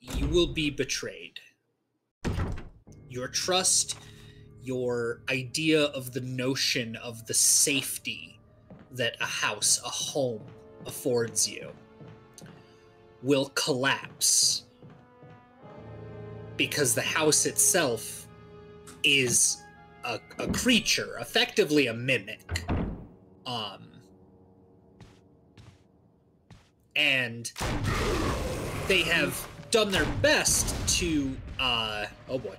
you will be betrayed. Your trust, your idea of the notion of the safety that a house, a home, affords you will collapse, because the house itself is a creature, effectively a mimic. And they have done their best to, oh boy.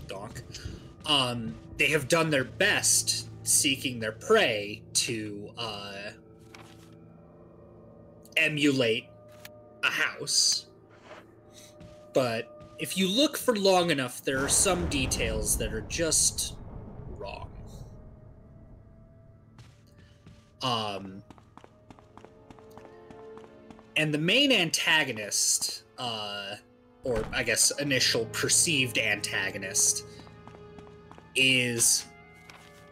Donk. They have done their best seeking their prey to, emulate a house. But if you look for long enough, there are some details that are just wrong. And the main antagonist, or I guess initial perceived antagonist, is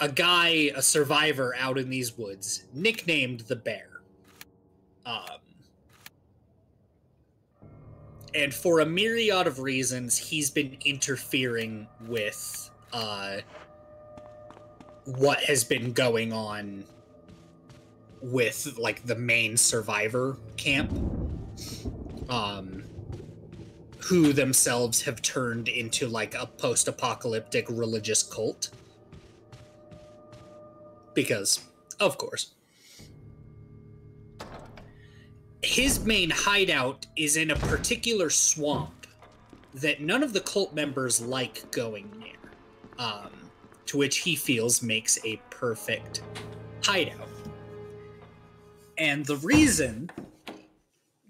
a guy, a survivor out in these woods, nicknamed the Bear. And for a myriad of reasons, he's been interfering with what has been going on with, like, the main survivor camp, who themselves have turned into, like, a post-apocalyptic religious cult. Because, of course. His main hideout is in a particular swamp that none of the cult members like going near, to which he feels makes a perfect hideout. And the reason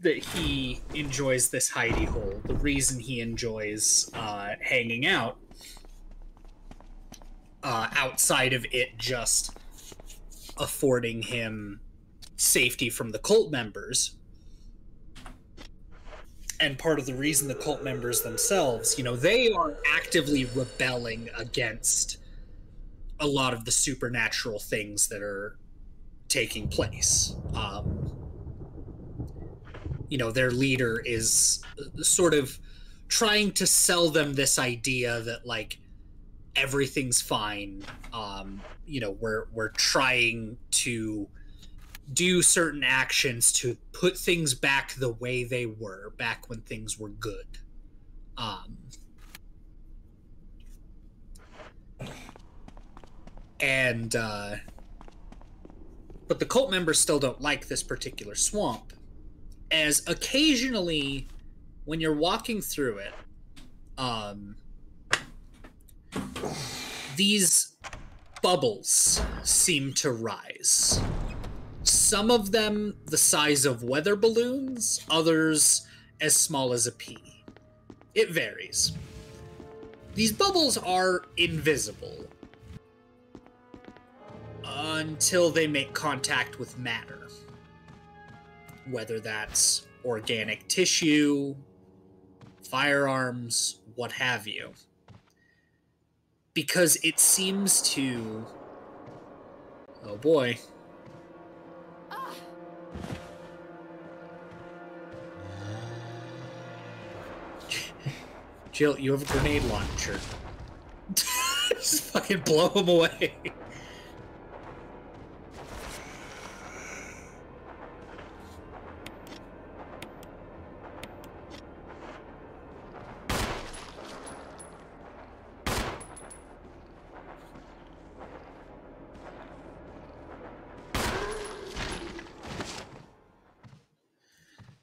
that he enjoys this hidey hole, the reason he enjoys hanging out, outside of it just affording him safety from the cult members, and part of the reason the cult members themselves, you know, they are actively rebelling against a lot of the supernatural things that are taking place. You know, their leader is sort of trying to sell them this idea that, like, everything's fine. You know, we're trying to do certain actions to put things back the way they were, back when things were good. But the cult members still don't like this particular swamp, as occasionally, when you're walking through it, these bubbles seem to rise. Some of them the size of weather balloons, others as small as a pea. It varies. These bubbles are invisible until they make contact with matter. Whether that's organic tissue, firearms, what have you. Because it seems to... Oh boy. Jill, you have a grenade launcher. Just fucking blow him away.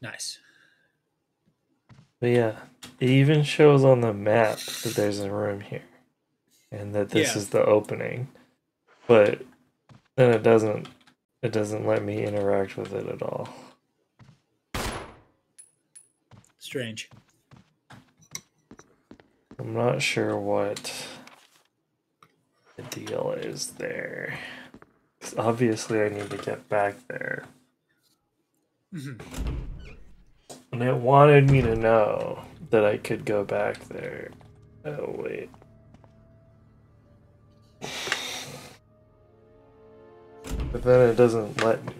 Nice. But yeah, it even shows on the map that there's a room here, and that this is the opening. But then it doesn't let me interact with it at all. Strange. I'm not sure what the deal is there. 'Cause obviously I need to get back there. Mm-hmm. And it wanted me to know that I could go back there. Oh, wait. But then it doesn't let me.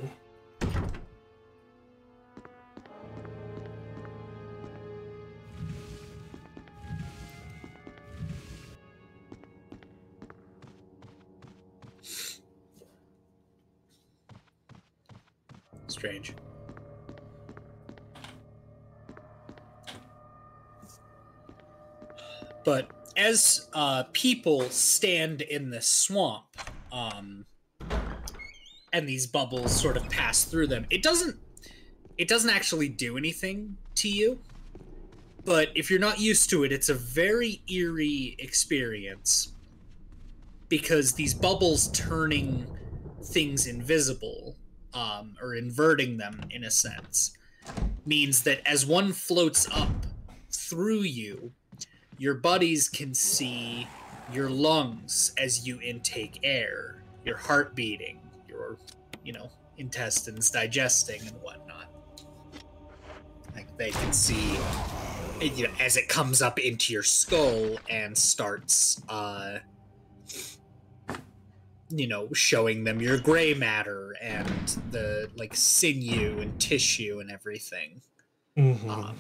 Strange. But as people stand in this swamp, and these bubbles sort of pass through them, it doesn't actually do anything to you. But if you're not used to it, it's a very eerie experience, because these bubbles turning things invisible, or inverting them in a sense, means that as one floats up through you, your buddies can see your lungs as you intake air, your heart beating, your, intestines digesting and whatnot. Like, they can see, as it comes up into your skull and starts, showing them your gray matter and the, sinew and tissue and everything. Mm-hmm.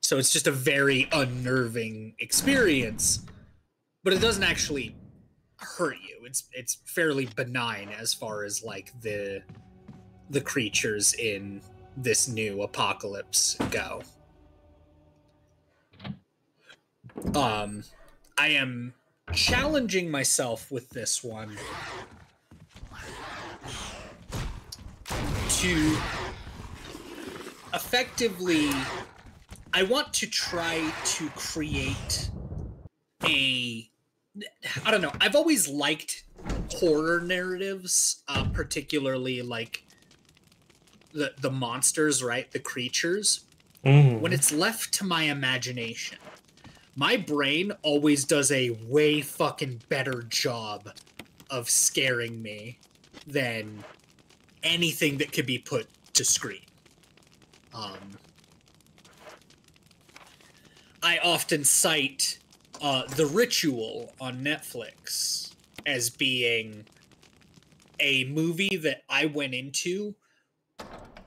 So it's just a very unnerving experience, but it doesn't actually hurt you. It's fairly benign as far as, the creatures in this new apocalypse go. I am challenging myself with this one to effectively, I want to try to create I don't know, I've always liked horror narratives, particularly the monsters, right? The creatures. Mm-hmm. When it's left to my imagination, my brain always does a way fucking better job of scaring me than anything that could be put to screen. I often cite The Ritual on Netflix as being a movie that I went into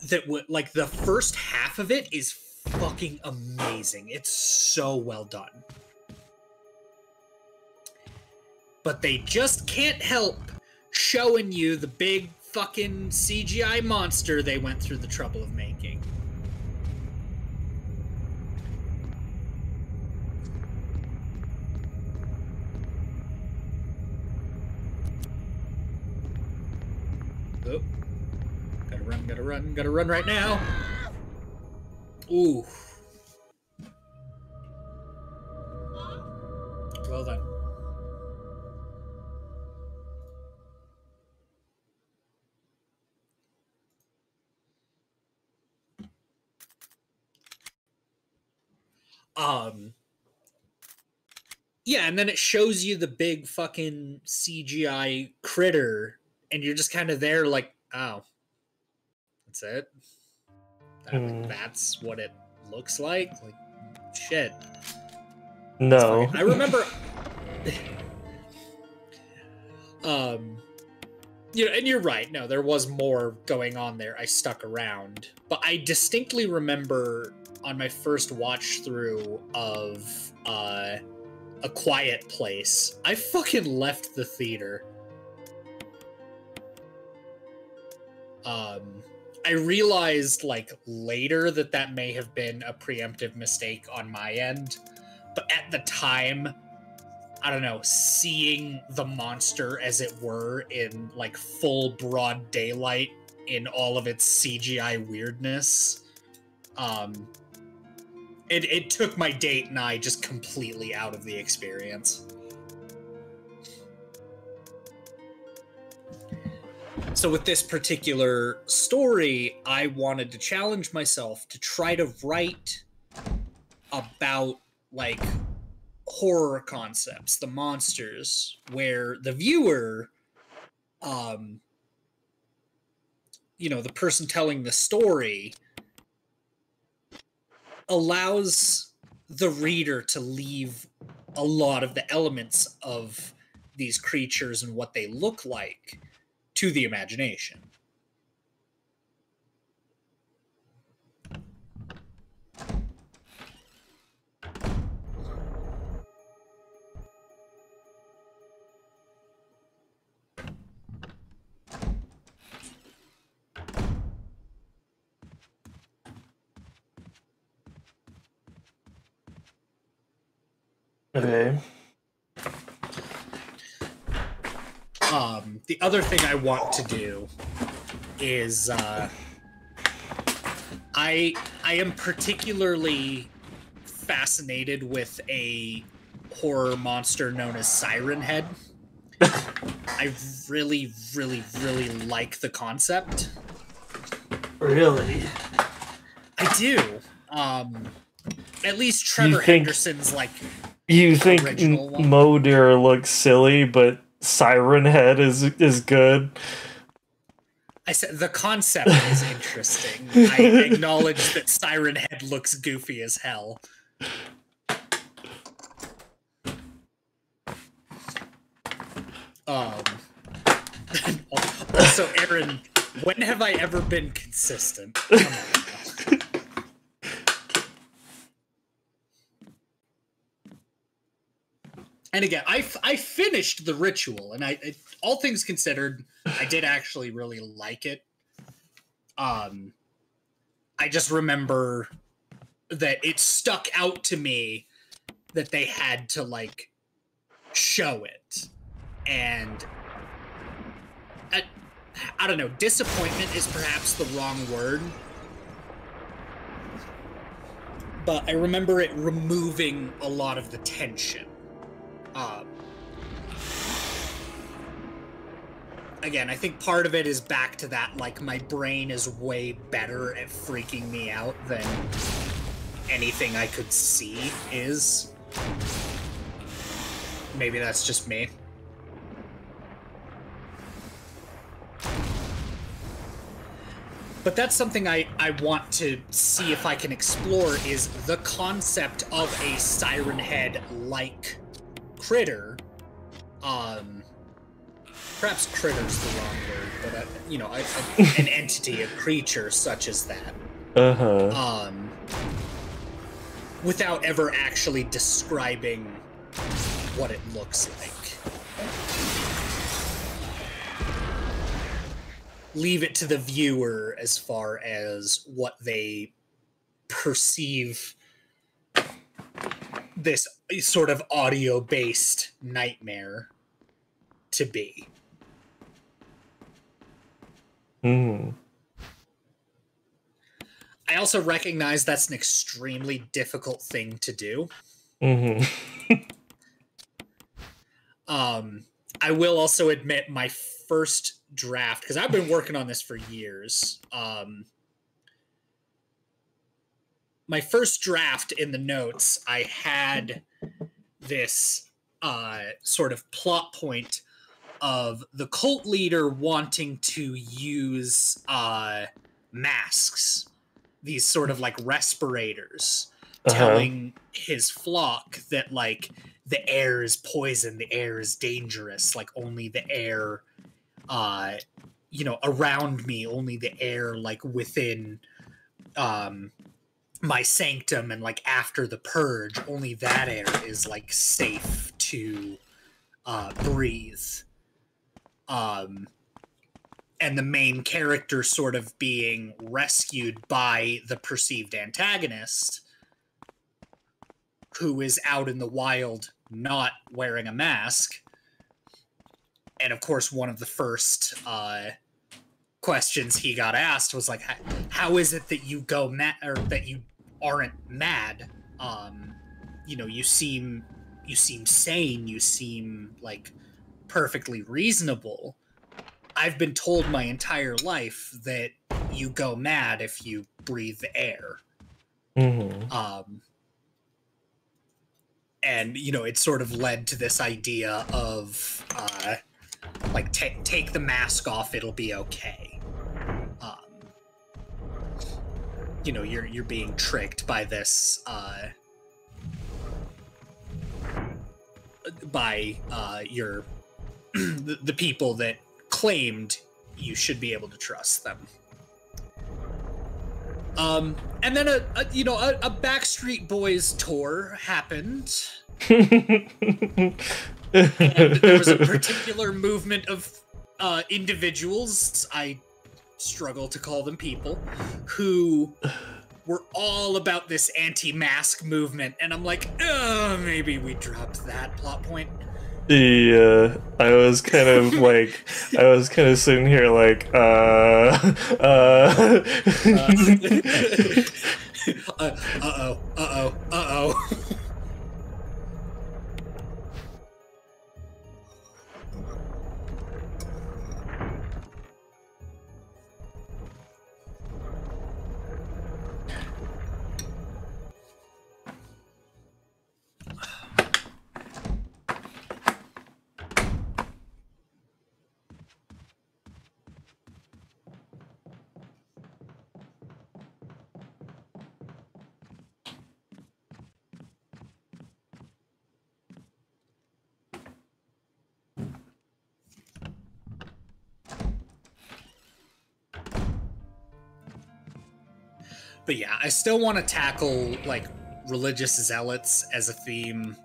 that would, the first half of it is fucking amazing. It's so well done. But they just can't help showing you the big fucking CGI monster they went through the trouble of making. Oh. Gotta run right now. Ooh. Well done. Yeah, and then it shows you the big fucking CGI critter, and you're just kind of there like, oh, that's it? That's what it looks like? Like, shit. No. I remember... and you're right. No, there was more going on there. I stuck around. But I distinctly remember on my first watch through of A Quiet Place, I fucking left the theater. I realized, later that may have been a preemptive mistake on my end. But at the time, I don't know, seeing the monster, as it were, in, full broad daylight in all of its CGI weirdness, it took my date and I just completely out of the experience. So with this particular story, I wanted to challenge myself to try to write about, horror concepts, the monsters, where the viewer, the person telling the story, allows the reader to leave a lot of the elements of these creatures and what they look like to the imagination. Okay. The other thing I want to do is I am particularly fascinated with a horror monster known as Siren Head. I really, really, really like the concept. Really? I do. At least Trevor Henderson's like you think original one. Modir looks silly, but Siren Head is good. I said the concept is interesting. I acknowledge that Siren Head looks goofy as hell. Also, Aaron, when have I ever been consistent? Come on now. And again, I finished the ritual, and all things considered, I did actually really like it. I just remember that it stuck out to me that they had to like show it, and I don't know, disappointment is perhaps the wrong word, but I remember it removing a lot of the tension. Again, I think part of it is back to that, like, my brain is way better at freaking me out than anything I could see is. Maybe that's just me. But that's something I want to see if I can explore, is the concept of a Siren Head-like critter. Perhaps critter's the wrong word, but you know, an entity, a creature such as that. Without ever actually describing what it looks like. Leave it to the viewer as far as what they perceive this sort of audio-based nightmare to be. I also recognize that's an extremely difficult thing to do. I will also admit my first draft, because I've been working on this for years. My first draft in the notes, I had this sort of plot point of the cult leader wanting to use masks, these sort of like respirators, telling his flock that like the air is poison, the air is dangerous, like only the air you know, around me, only the air like within my sanctum and like after the purge, only that air is like safe to breathe. And the main character sort of being rescued by the perceived antagonist, who is out in the wild not wearing a mask. And of course, one of the first questions he got asked was like, how is it that you go mad, or that you aren't mad? You know, you seem sane, you seem like perfectly reasonable. I've been told my entire life that you go mad if you breathe the air. And, you know, it sort of led to this idea of, like, take the mask off, it'll be okay. You know, you're being tricked by this, by your the people that claimed you should be able to trust them. And then a Backstreet Boys tour happened. And there was a particular movement of individuals, I struggle to call them people, who we're all about this anti-mask movement, and I'm like, maybe we dropped that plot point. I was kind of like, I was kind of sitting here like, uh-oh. But yeah, I still want to tackle like religious zealots as a theme,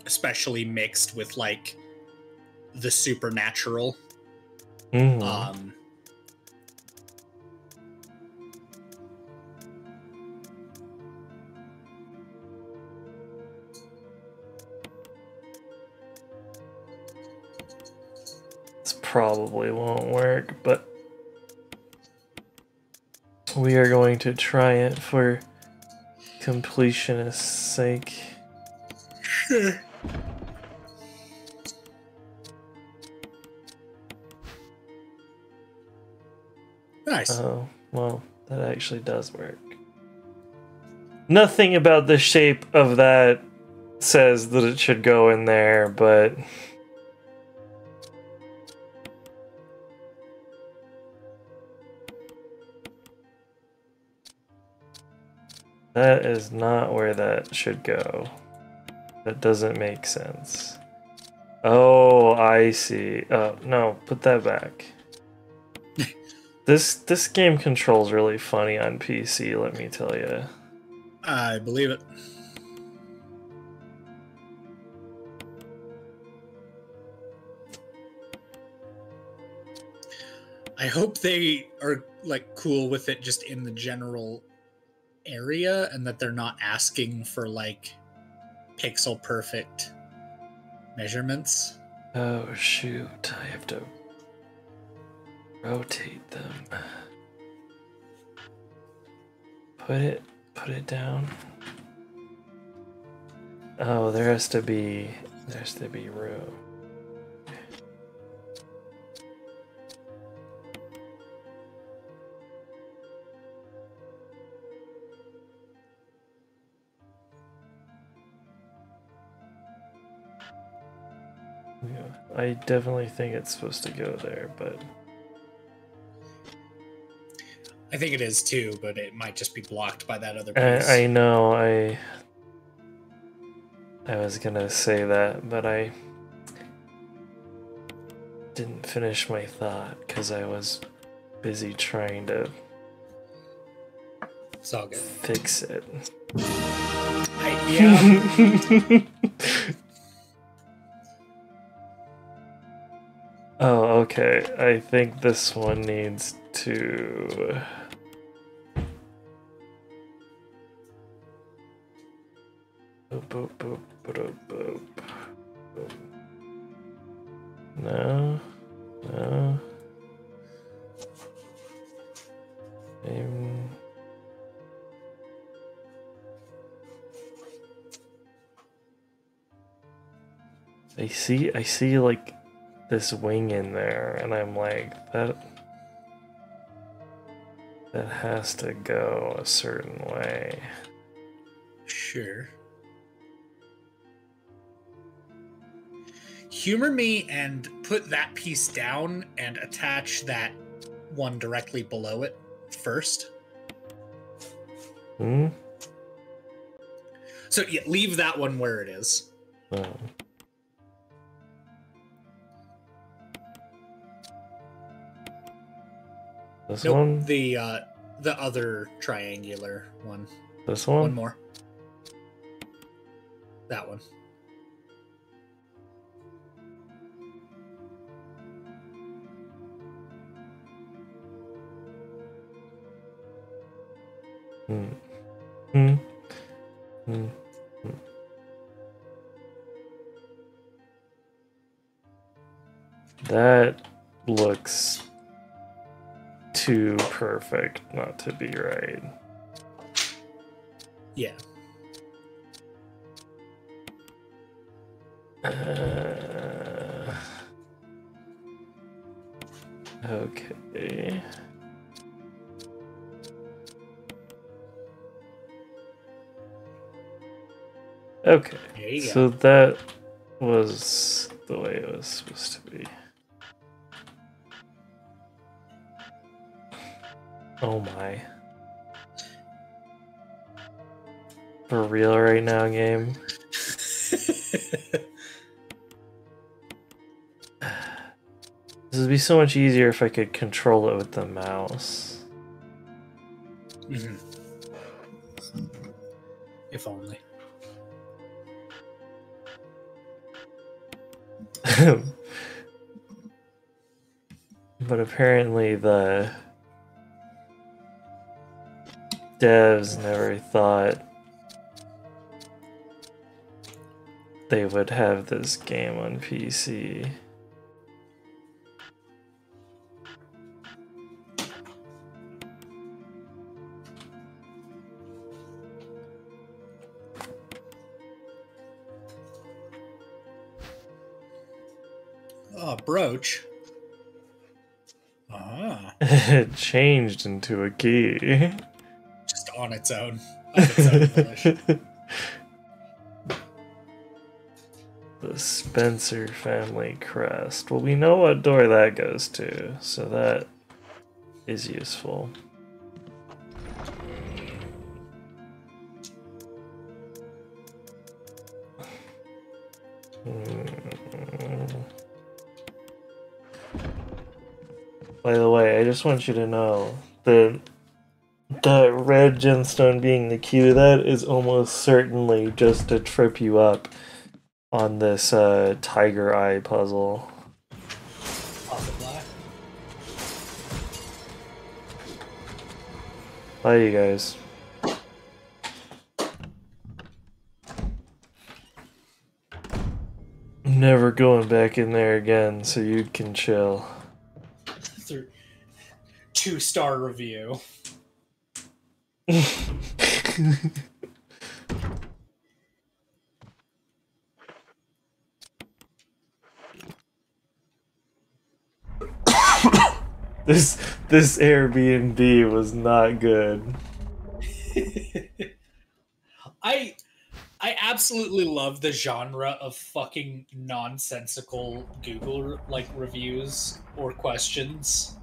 especially mixed with like the supernatural. Mm. This probably won't work, but we are going to try it for completionist's sake. Sure. Nice. Oh, well, that actually does work. Nothing about the shape of that says that it should go in there, but that is not where that should go. That doesn't make sense. Oh, I see. Oh, no, put that back. This game controls really funny on PC, let me tell you. I believe it. I hope they are like cool with it just in the general area and that they're not asking for like pixel perfect measurements. Oh shoot, I have to rotate them. Put it down. Oh, there has to be room. Yeah, I definitely think it's supposed to go there, but I think it is too, but it might just be blocked by that other piece. I know I was gonna say that, but I didn't finish my thought because I was busy trying to It's all good. fix it. Yeah. Oh, okay. I think this one needs to... Boop, boop, boop, boop, boop, boop. No. No. I see like this wing in there, and I'm like, that has to go a certain way. Sure. Humor me and put that piece down and attach that one directly below it first. Hmm? So yeah, leave that one where it is. Oh. This Nope, one? the other triangular one. This one? One more. That one. Hmm. Hmm. Hmm. That looks too perfect not to be right. Yeah. Okay. Okay. There you So go. that was the way it was supposed to be. Oh my. For real right now, game? This would be so much easier if I could control it with the mouse. Mhm. If only. But apparently the devs never thought they would have this game on PC. Oh, brooch. Ah. It changed into a key. Just on its own. Of its own volition. The Spencer family crest. Well, we know what door that goes to, so that is useful. By the way, I just want you to know that the red gemstone being the key to that is almost certainly just to trip you up on this tiger eye puzzle. Possibly. Bye, you guys. Never going back in there again, so you can chill. 2-star review. This Airbnb was not good. I absolutely love the genre of fucking nonsensical Google like reviews or questions.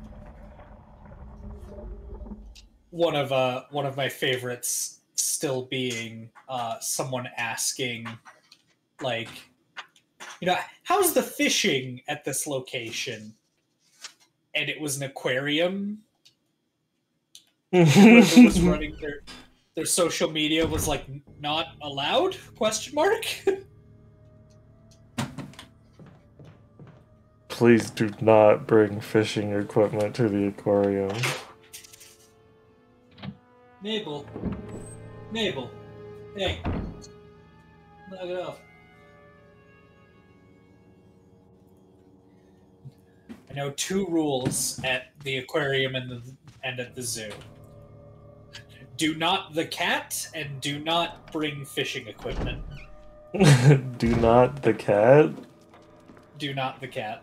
One of my favorites still being someone asking, like, you know, how's the fishing at this location? And it was an aquarium. Whoever was running their social media was like, not allowed? Question mark. Please do not bring fishing equipment to the aquarium. Mabel, hey, knock it off. I know 2 rules at the aquarium and at the zoo. Do not the cat, and do not bring fishing equipment. Do not the cat? Do not the cat.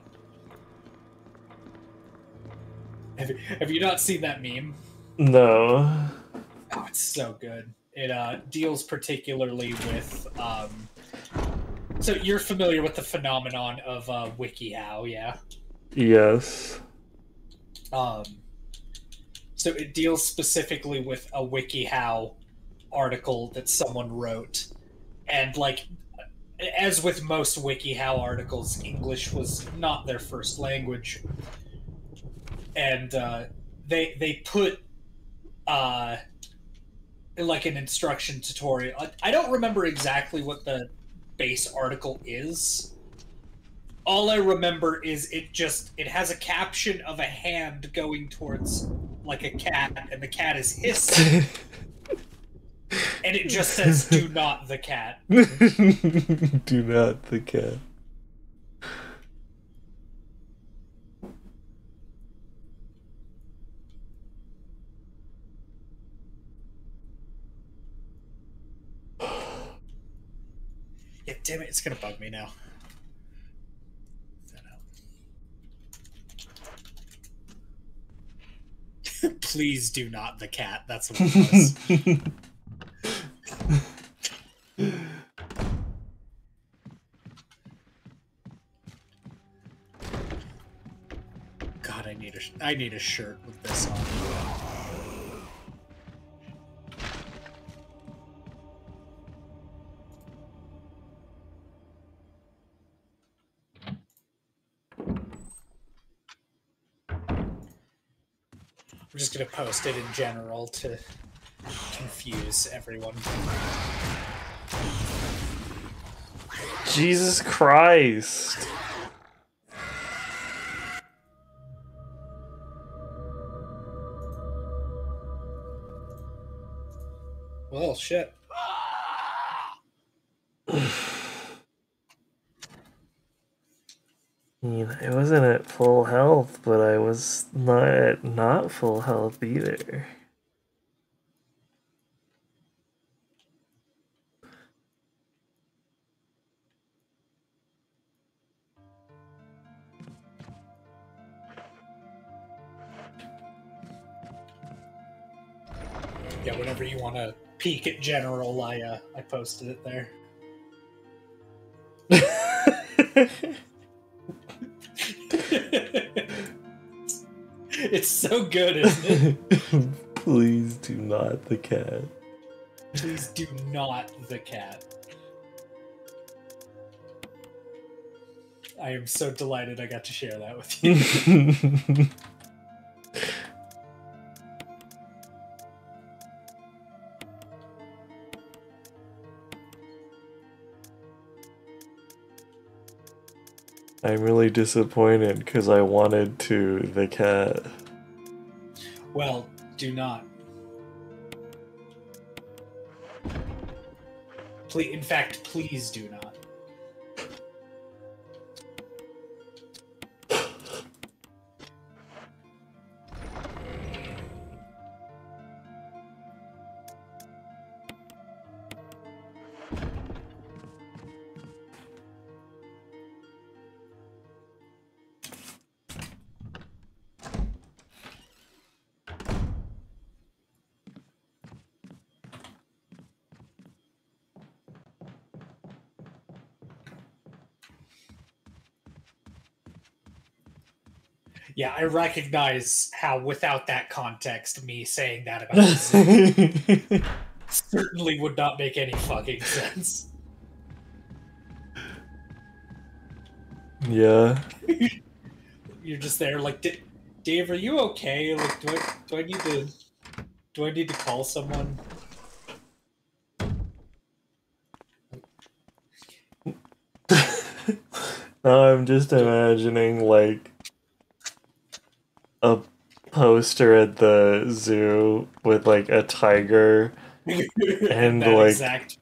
Have you not seen that meme? No. Oh, it's so good. It deals particularly with... So you're familiar with the phenomenon of WikiHow, yeah? Yes. So it deals specifically with a WikiHow article that someone wrote. And, like, as with most WikiHow articles, English was not their first language. And they put, like, an instruction tutorial. I don't remember exactly what the base article is. All I remember is it has a caption of a hand going towards, like, a cat, and the cat is hissing. And it just says, "Do not the cat." Do not the cat. Yeah, damn it, it's gonna bug me now. Please do not the cat. That's what it was. God, I need a shirt with this on. I'm just gonna post it in general to confuse everyone. Jesus Christ. Well, shit. I mean, I wasn't at full health, but I was not at not full health either. Yeah, whenever you want to peek at general, I posted it there. It's so good, isn't it? Please do not the cat. Please do not the cat. I am so delighted I got to share that with you. I'm really disappointed because I wanted to the cat. Well, do not. Please, in fact, please do not. Yeah, I recognize how, without that context, me saying that about the certainly would not make any fucking sense. Yeah. You're just there, like, Dave, are you okay? Like, do I need to call someone? Now I'm just imagining like a poster at the zoo with like a tiger and that like exact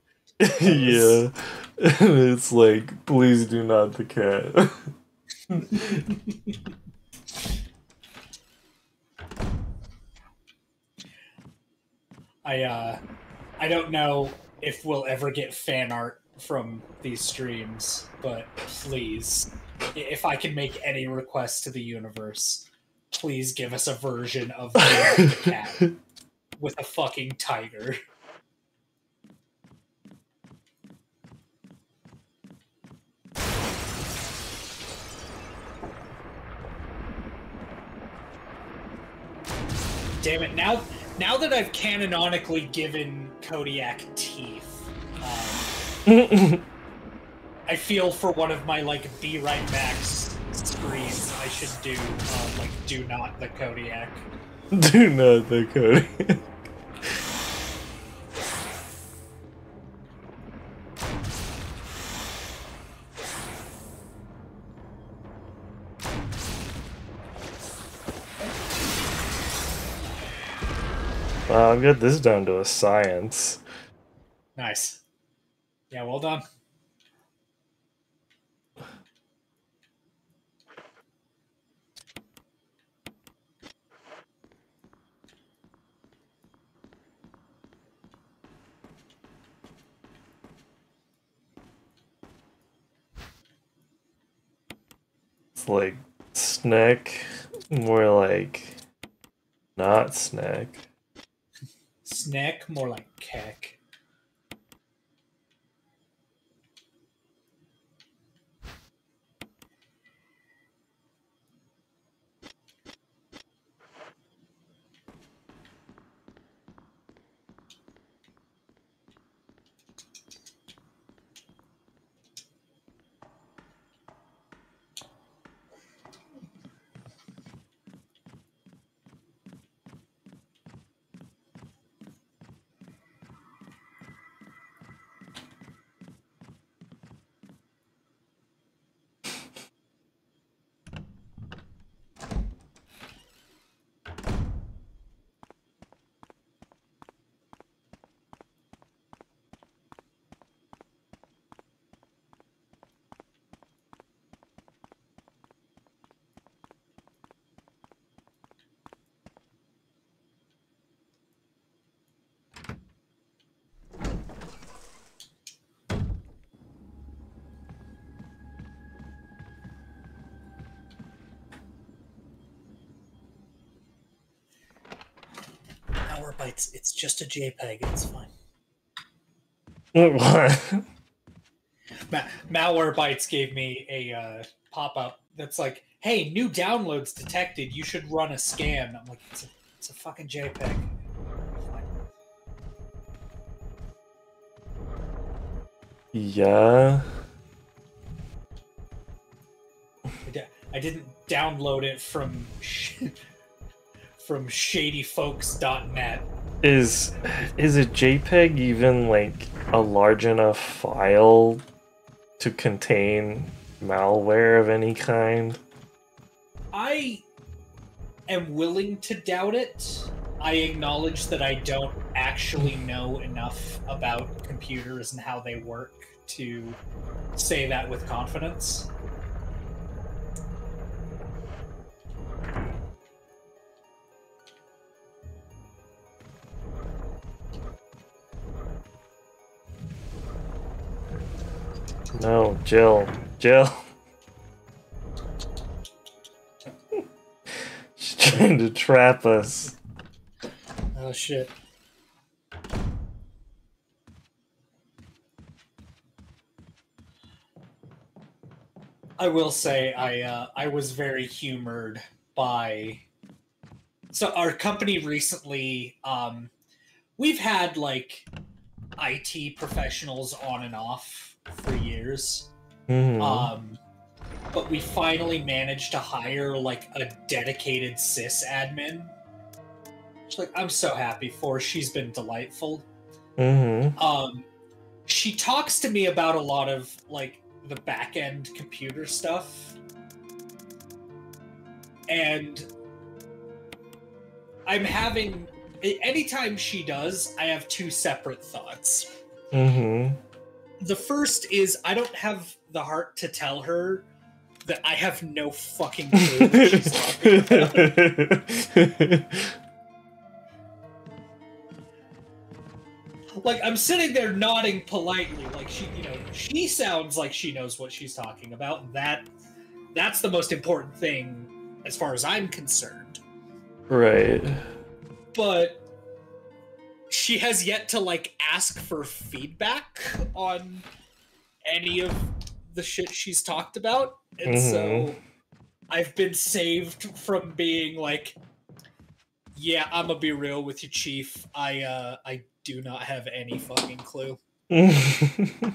yeah, and it's like, please do not the cat. I don't know if we'll ever get fan art from these streams, but please, if I can make any request to the universe, please give us a version of the cat with a fucking tiger. Damn it, now that I've canonically given Kodiak teeth, I feel for one of my, like, Be Right Back screens, I should do, like, do not the Kodiak. Do not the Kodiak. Wow, I've got this down to a science. Nice. Yeah, well done. It's like snack, more like not snack. Snack, more like cack. Malwarebytes, it's just a JPEG, it's fine. What? Malwarebytes gave me a pop-up that's like, hey, new downloads detected, you should run a scan. I'm like, it's a fucking JPEG. Fine. Yeah. I didn't download it from from shadyfolks.net. Is a JPEG even like a large enough file to contain malware of any kind? I am willing to doubt it. I acknowledge that I don't actually know enough about computers and how they work to say that with confidence. No, Jill. She's trying to trap us. Oh shit. I will say I was very humored by. So our company recently, we've had like IT professionals on and off for years. But we finally managed to hire like a dedicated sysadmin. Like, I'm so happy for her. She's been delightful. She talks to me about a lot of like the back end computer stuff, and I'm having, anytime she does, I have two separate thoughts. The first is I don't have the heart to tell her that I have no fucking clue what she's talking about. Like, I'm sitting there nodding politely, like she sounds like she knows what she's talking about. That's the most important thing as far as I'm concerned. Right. But she has yet to like ask for feedback on any of the shit she's talked about. And so I've been saved from being like, yeah, I'm gonna be real with you, Chief. I do not have any fucking clue. The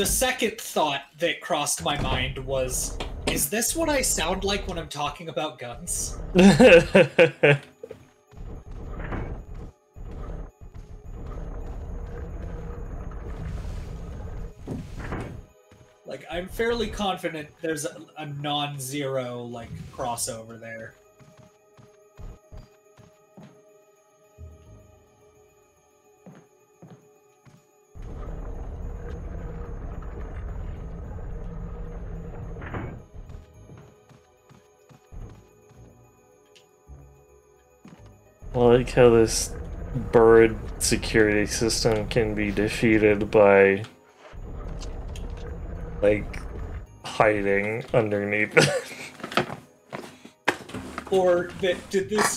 second thought that crossed my mind was, is this what I sound like when I'm talking about guns? Like, I'm fairly confident there's a non-zero, like, crossover there. I like how this bird security system can be defeated by, like, hiding underneath it. Or did this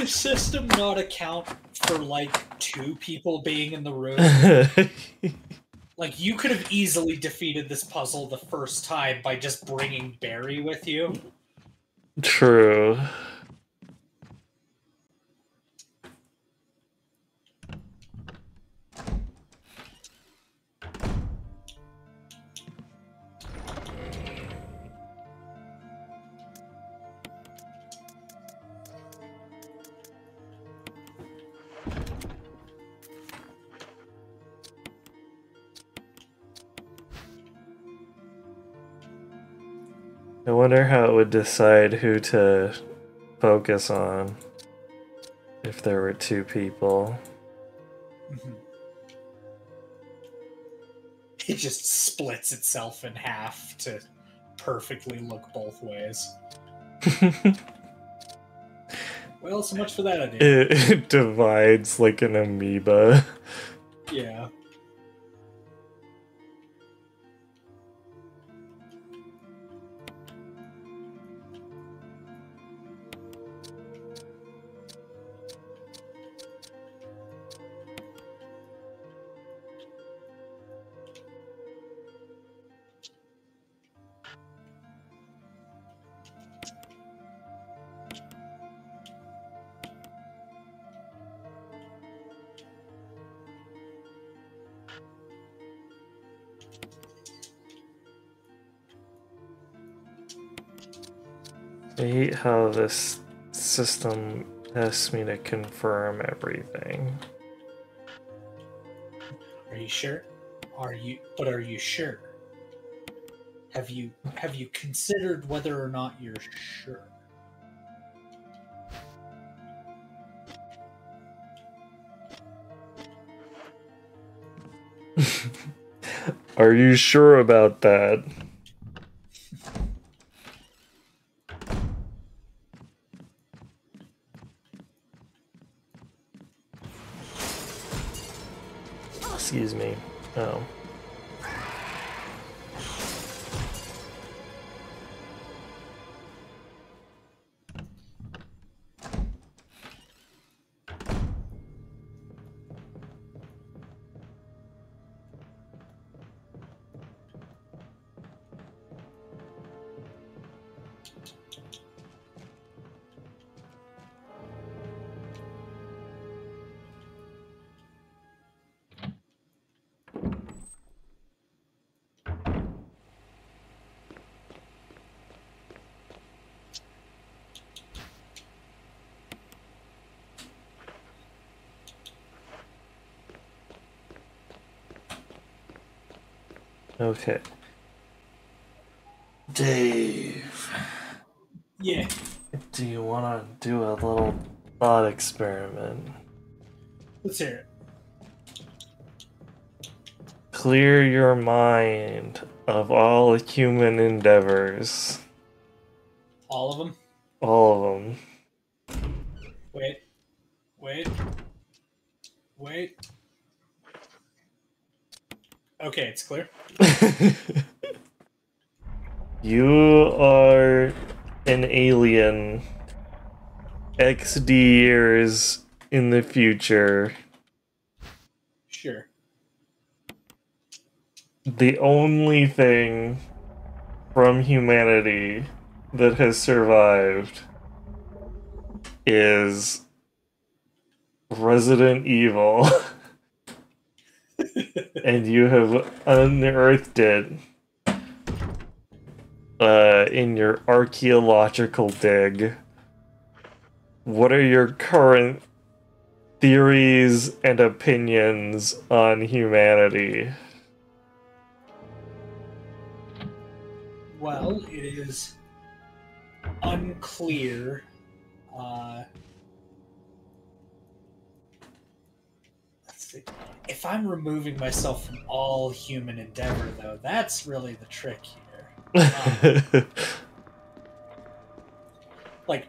system not account for like 2 people being in the room? Like, you could have easily defeated this puzzle the first time by just bringing Barry with you. True. I wonder how it would decide who to focus on if there were 2 people. It just splits itself in half to perfectly look both ways. Well, so much for that idea. It divides like an amoeba. Yeah. I hate how this system asks me to confirm everything. Are you sure? Are you sure? Have you considered whether or not you're sure? Are you sure about that? Excuse me. Oh. Okay. Dave. Yeah. Do you want to do a little thought experiment? Let's hear it. Clear your mind of all human endeavors. All of them? All of them. Wait. Okay, it's clear. You are an alien XD years in the future. Sure. The only thing from humanity that has survived is Resident Evil. And you have unearthed it in your archaeological dig. What are your current theories and opinions on humanity? Well, it is unclear. Let's see. If I'm removing myself from all human endeavor, though, that's really the trick here. Like,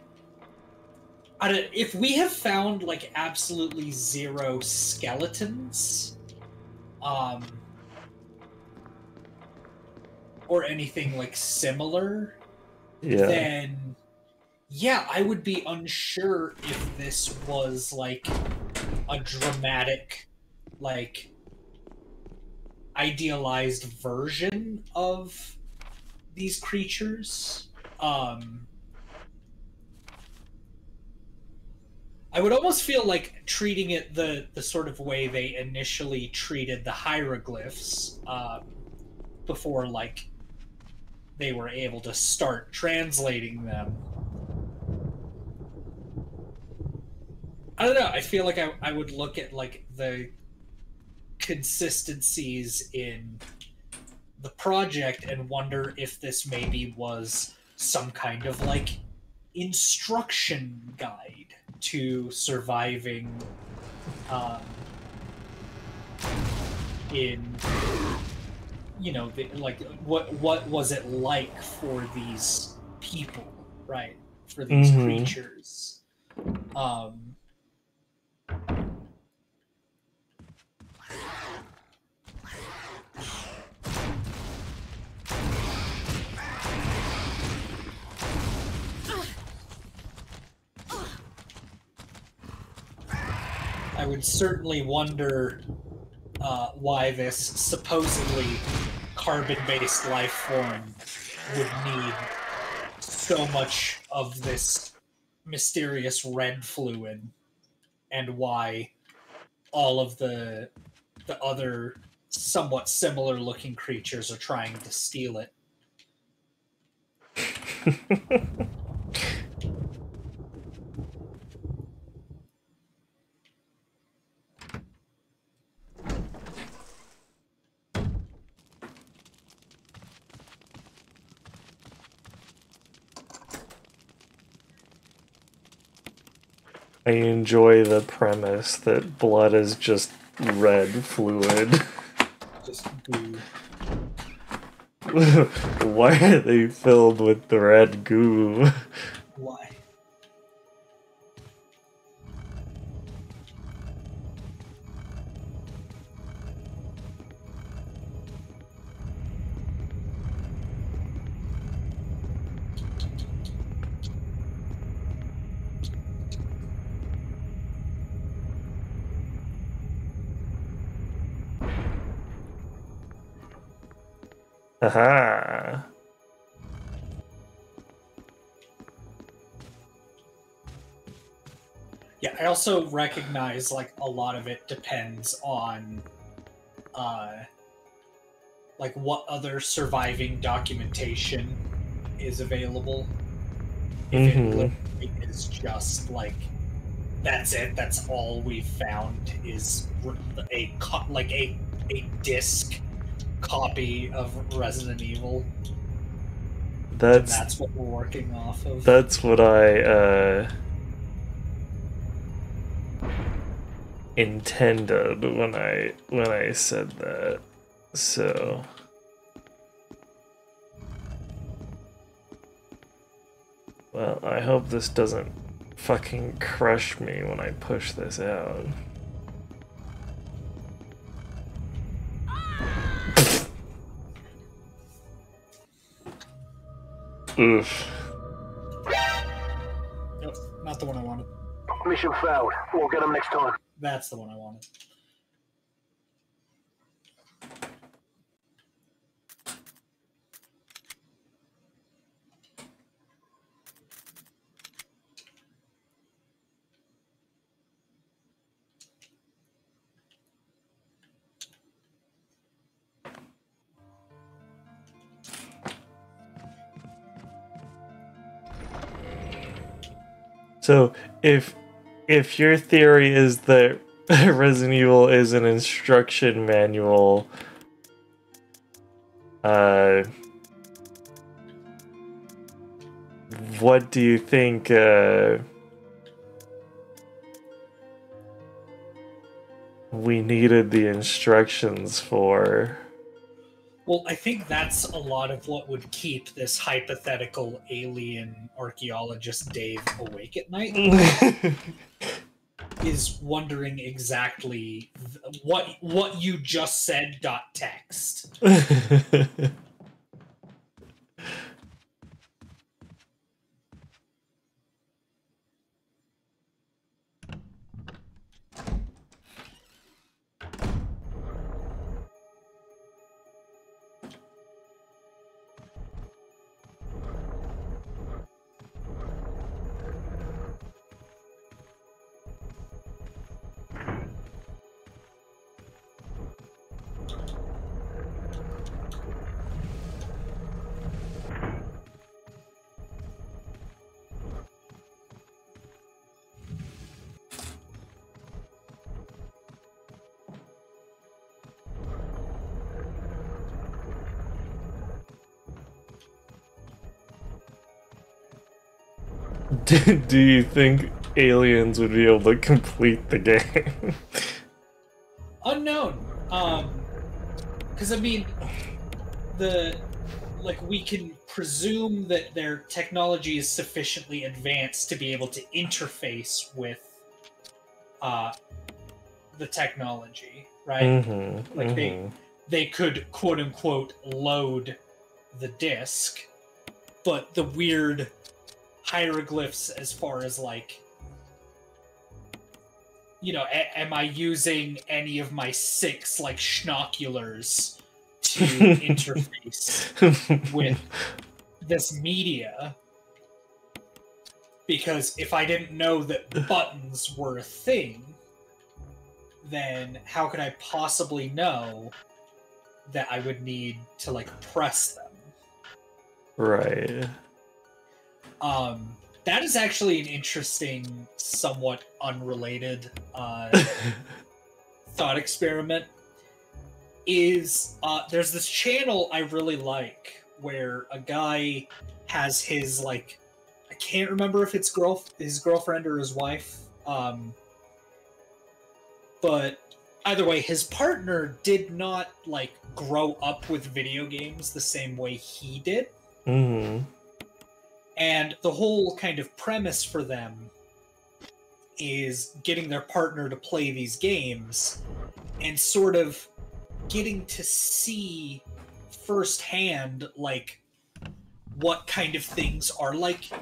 if we have found like absolutely zero skeletons, or anything like similar, then yeah, I would be unsure if this was like a dramatic, like idealized version of these creatures. I would almost feel like treating it the sort of way they initially treated the hieroglyphs, before like they were able to start translating them. I don't know. I feel like I would look at like the consistencies in the project and wonder if this maybe was some kind of like instruction guide to surviving in, you know, like what was it like for these people, right? For these creatures. I would certainly wonder why this supposedly carbon-based life form would need so much of this mysterious red fluid, and why all of the other somewhat similar looking creatures are trying to steal it. I enjoy the premise that blood is just red fluid. Just goo. Why are they filled with the red goo? Why? Aha. Yeah, I also recognize like a lot of it depends on like what other surviving documentation is available. If it literally is just like that's it, that's all we've found is a disc copy of Resident Evil. That's what we're working off of. That's what I intended when I said that. So well, I hope this doesn't fucking crush me when I push this out. Oof. Nope, not the one I wanted. Mission failed. We'll get them next time. That's the one I wanted. So if your theory is that Resident Evil is an instruction manual, what do you think we needed the instructions for? Well, I think that's a lot of what would keep this hypothetical alien archaeologist Dave awake at night. Is wondering exactly what you just said. Text. Do you think aliens would be able to complete the game? Unknown. Because I mean, we can presume that their technology is sufficiently advanced to be able to interface with the technology, right? They could quote unquote load the disk, but the weird hieroglyphs as far as like, you know, am I using any of my 6 like schnoculars to interface with this media? Because if I didn't know that buttons were a thing, then how could I possibly know that I would need to like press them? Right. That is actually an interesting, somewhat unrelated thought experiment. Is there's this channel I really like where a guy has his like, I can't remember if it's his girlfriend or his wife, but either way, his partner did not like grow up with video games the same way he did. And the whole kind of premise for them is getting their partner to play these games and sort of getting to see firsthand, like, what kind of things are, like,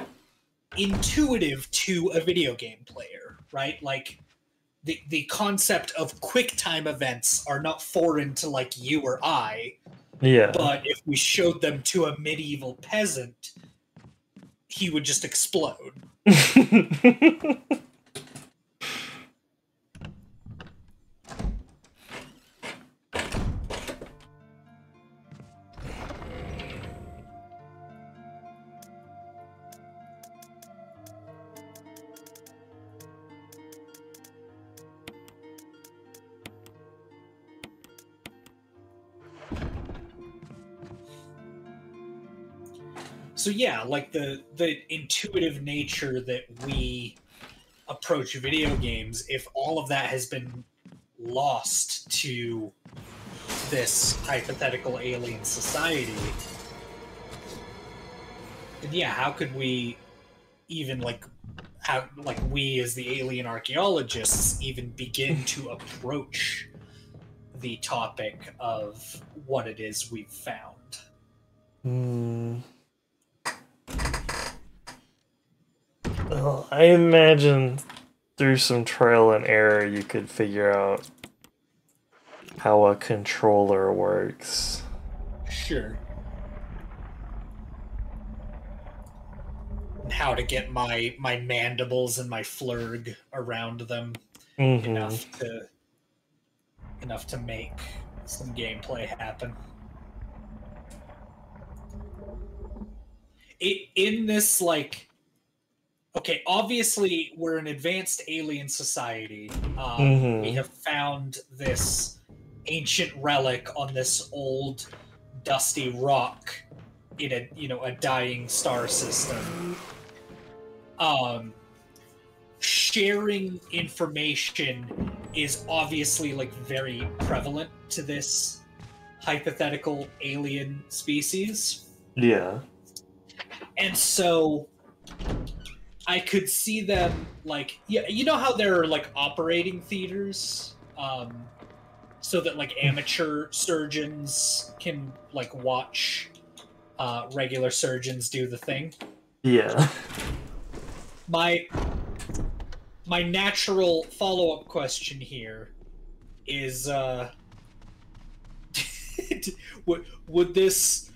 intuitive to a video game player, right? Like, the concept of QuickTime events are not foreign to, like, you or I. Yeah. But if we showed them to a medieval peasant, he would just explode. So yeah, like the intuitive nature that we approach video games, if all of that has been lost to this hypothetical alien society, then yeah, how could we even we as the alien archaeologists even begin to approach the topic of what it is we've found? Well, I imagine through some trial and error you could figure out how a controller works. Sure. And how to get my mandibles and my flurg around them enough to make some gameplay happen. In this, like, okay, obviously we're an advanced alien society. We have found this ancient relic on this old dusty rock in a dying star system. Sharing information is obviously like very prevalent to this hypothetical alien species. Yeah. And so I could see them, like, yeah, you know how there are like operating theaters, so that like amateur surgeons can like watch regular surgeons do the thing. Yeah. My natural follow-up question here is would this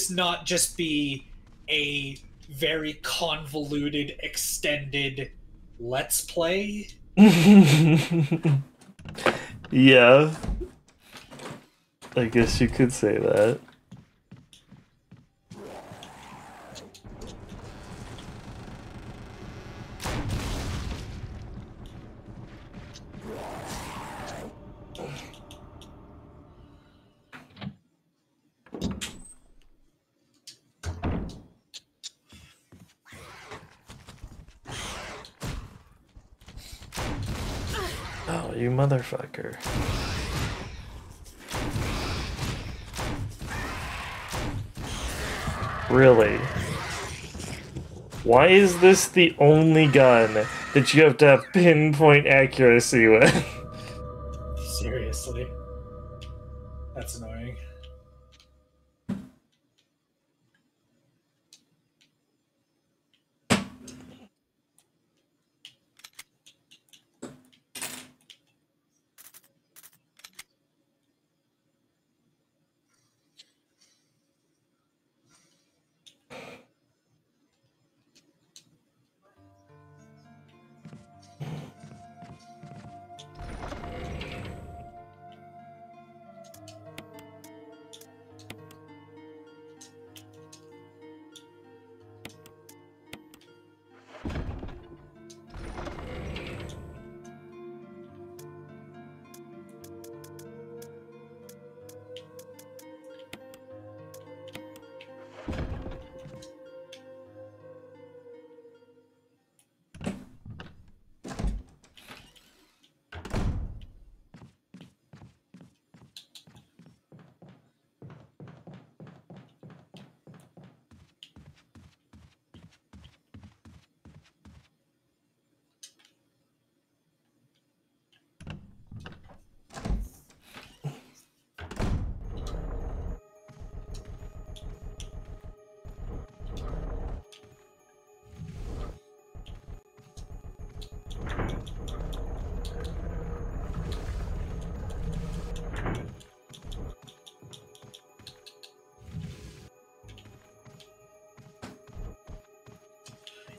not just be a very convoluted extended let's play? Yeah. I guess you could say that. Oh, you motherfucker. Really? Why is this the only gun that you have to have pinpoint accuracy with? Seriously. That's annoying.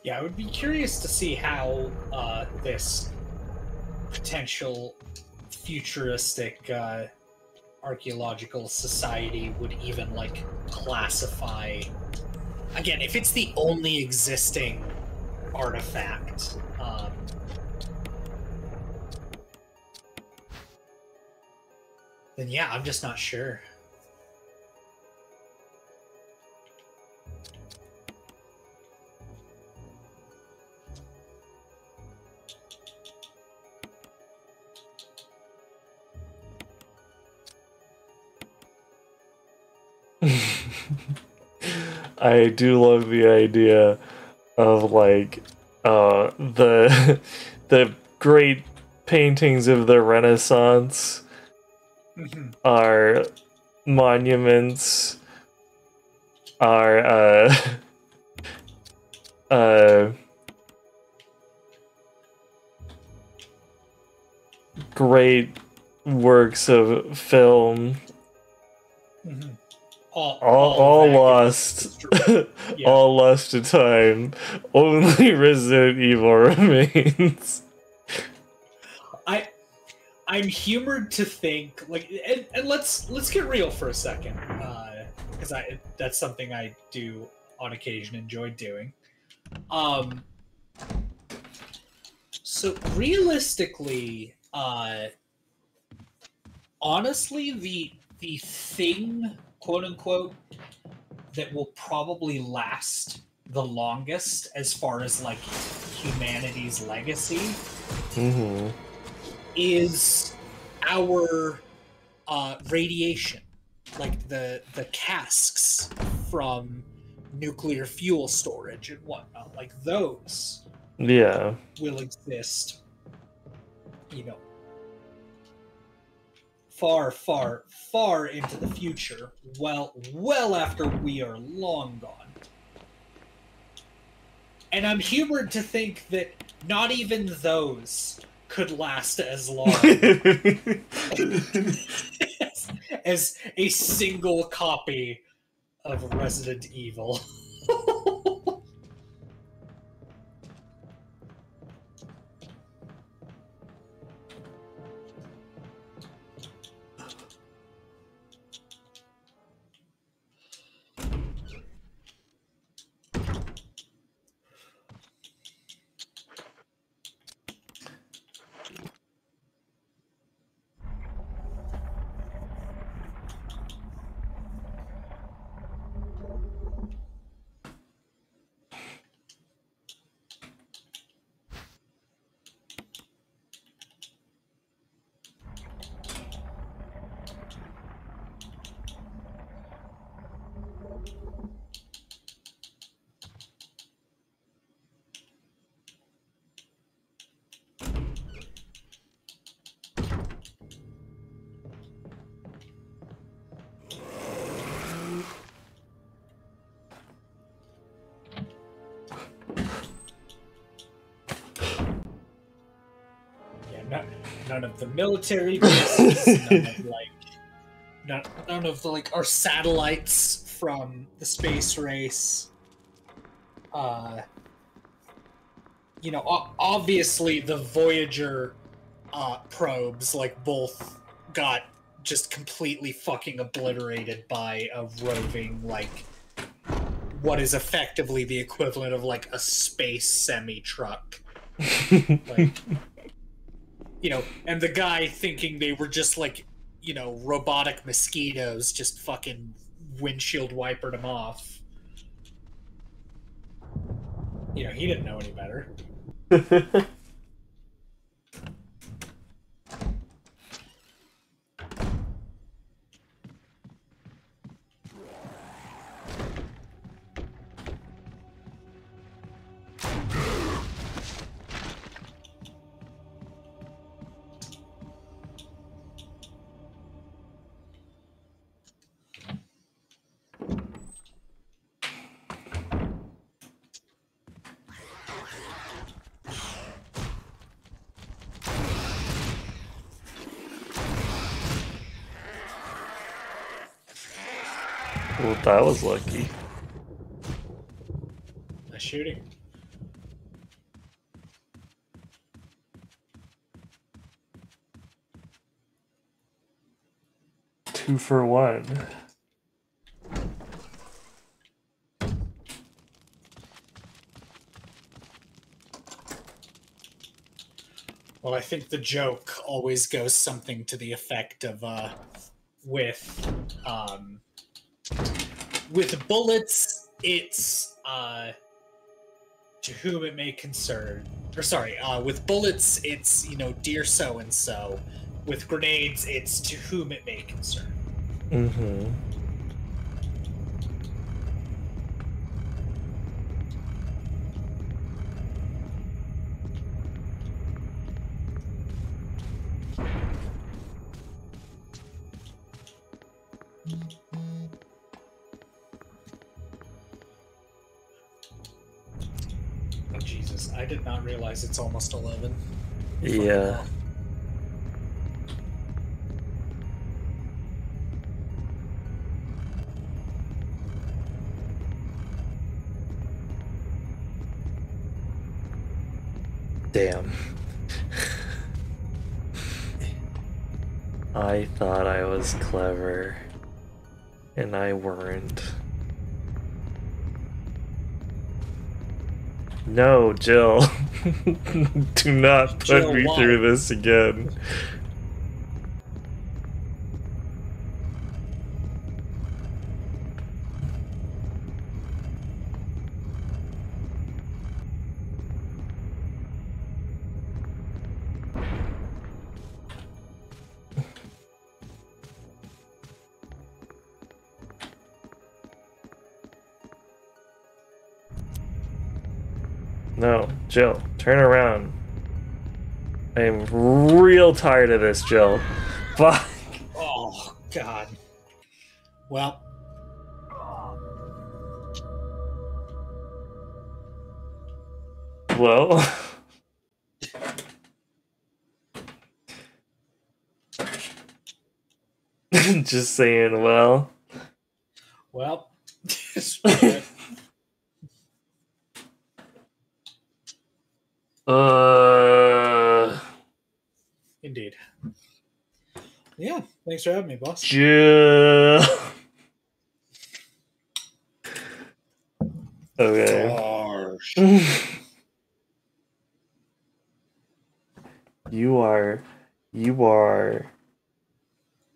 Yeah, I would be curious to see how this potential futuristic archaeological society would even like classify. Again, if it's the only existing artifact, then yeah, I'm just not sure. I do love the idea of like the the great paintings of the Renaissance are monuments, are great works of film. All lost, Yeah. all lost to time. Only Resident Evil remains. I'm humored to think like, and let's get real for a second, because that's something I do on occasion enjoy doing. So realistically, honestly, the thing, quote unquote, that will probably last the longest as far as like humanity's legacy is our radiation. like the casks from nuclear fuel storage and whatnot. Like those Yeah. will exist, you know, far, far, far into the future, well after we are long gone. And I'm humored to think that not even those could last as long as a single copy of Resident Evil. None of the military bases, none of like our satellites from the space race. You know, obviously the Voyager probes, like, both got just completely fucking obliterated by a roving, like, what is effectively the equivalent of like a space semi-truck. Like, you know, and the guy thinking they were just like, you know, robotic mosquitoes just fucking windshield wipered him off. You know, he didn't know any better. Well, that was lucky. Nice shooting. Two for one. Well, I think the joke always goes something to the effect of, with bullets, it's, to whom it may concern. Or sorry, with bullets, it's, you know, dear so-and-so. With grenades, it's to whom it may concern. Mm-hmm. Oh, Jesus. I did not realize it's almost 11. Yeah. Damn. I thought I was clever, and I weren't. No, Jill. Do not put Jill, me why? through this again. No, Jill, turn around. I am real tired of this, Jill. Fuck. Oh, God. Well. Well. Just saying, well. Well. Indeed. Yeah, thanks for having me, boss. Jill. Okay. Gosh. You are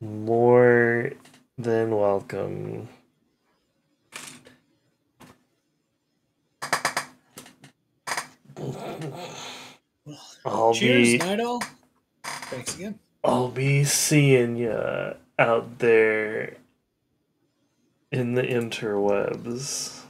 more than welcome. Cheers, night all. Thanks again. I'll be seeing ya out there in the interwebs.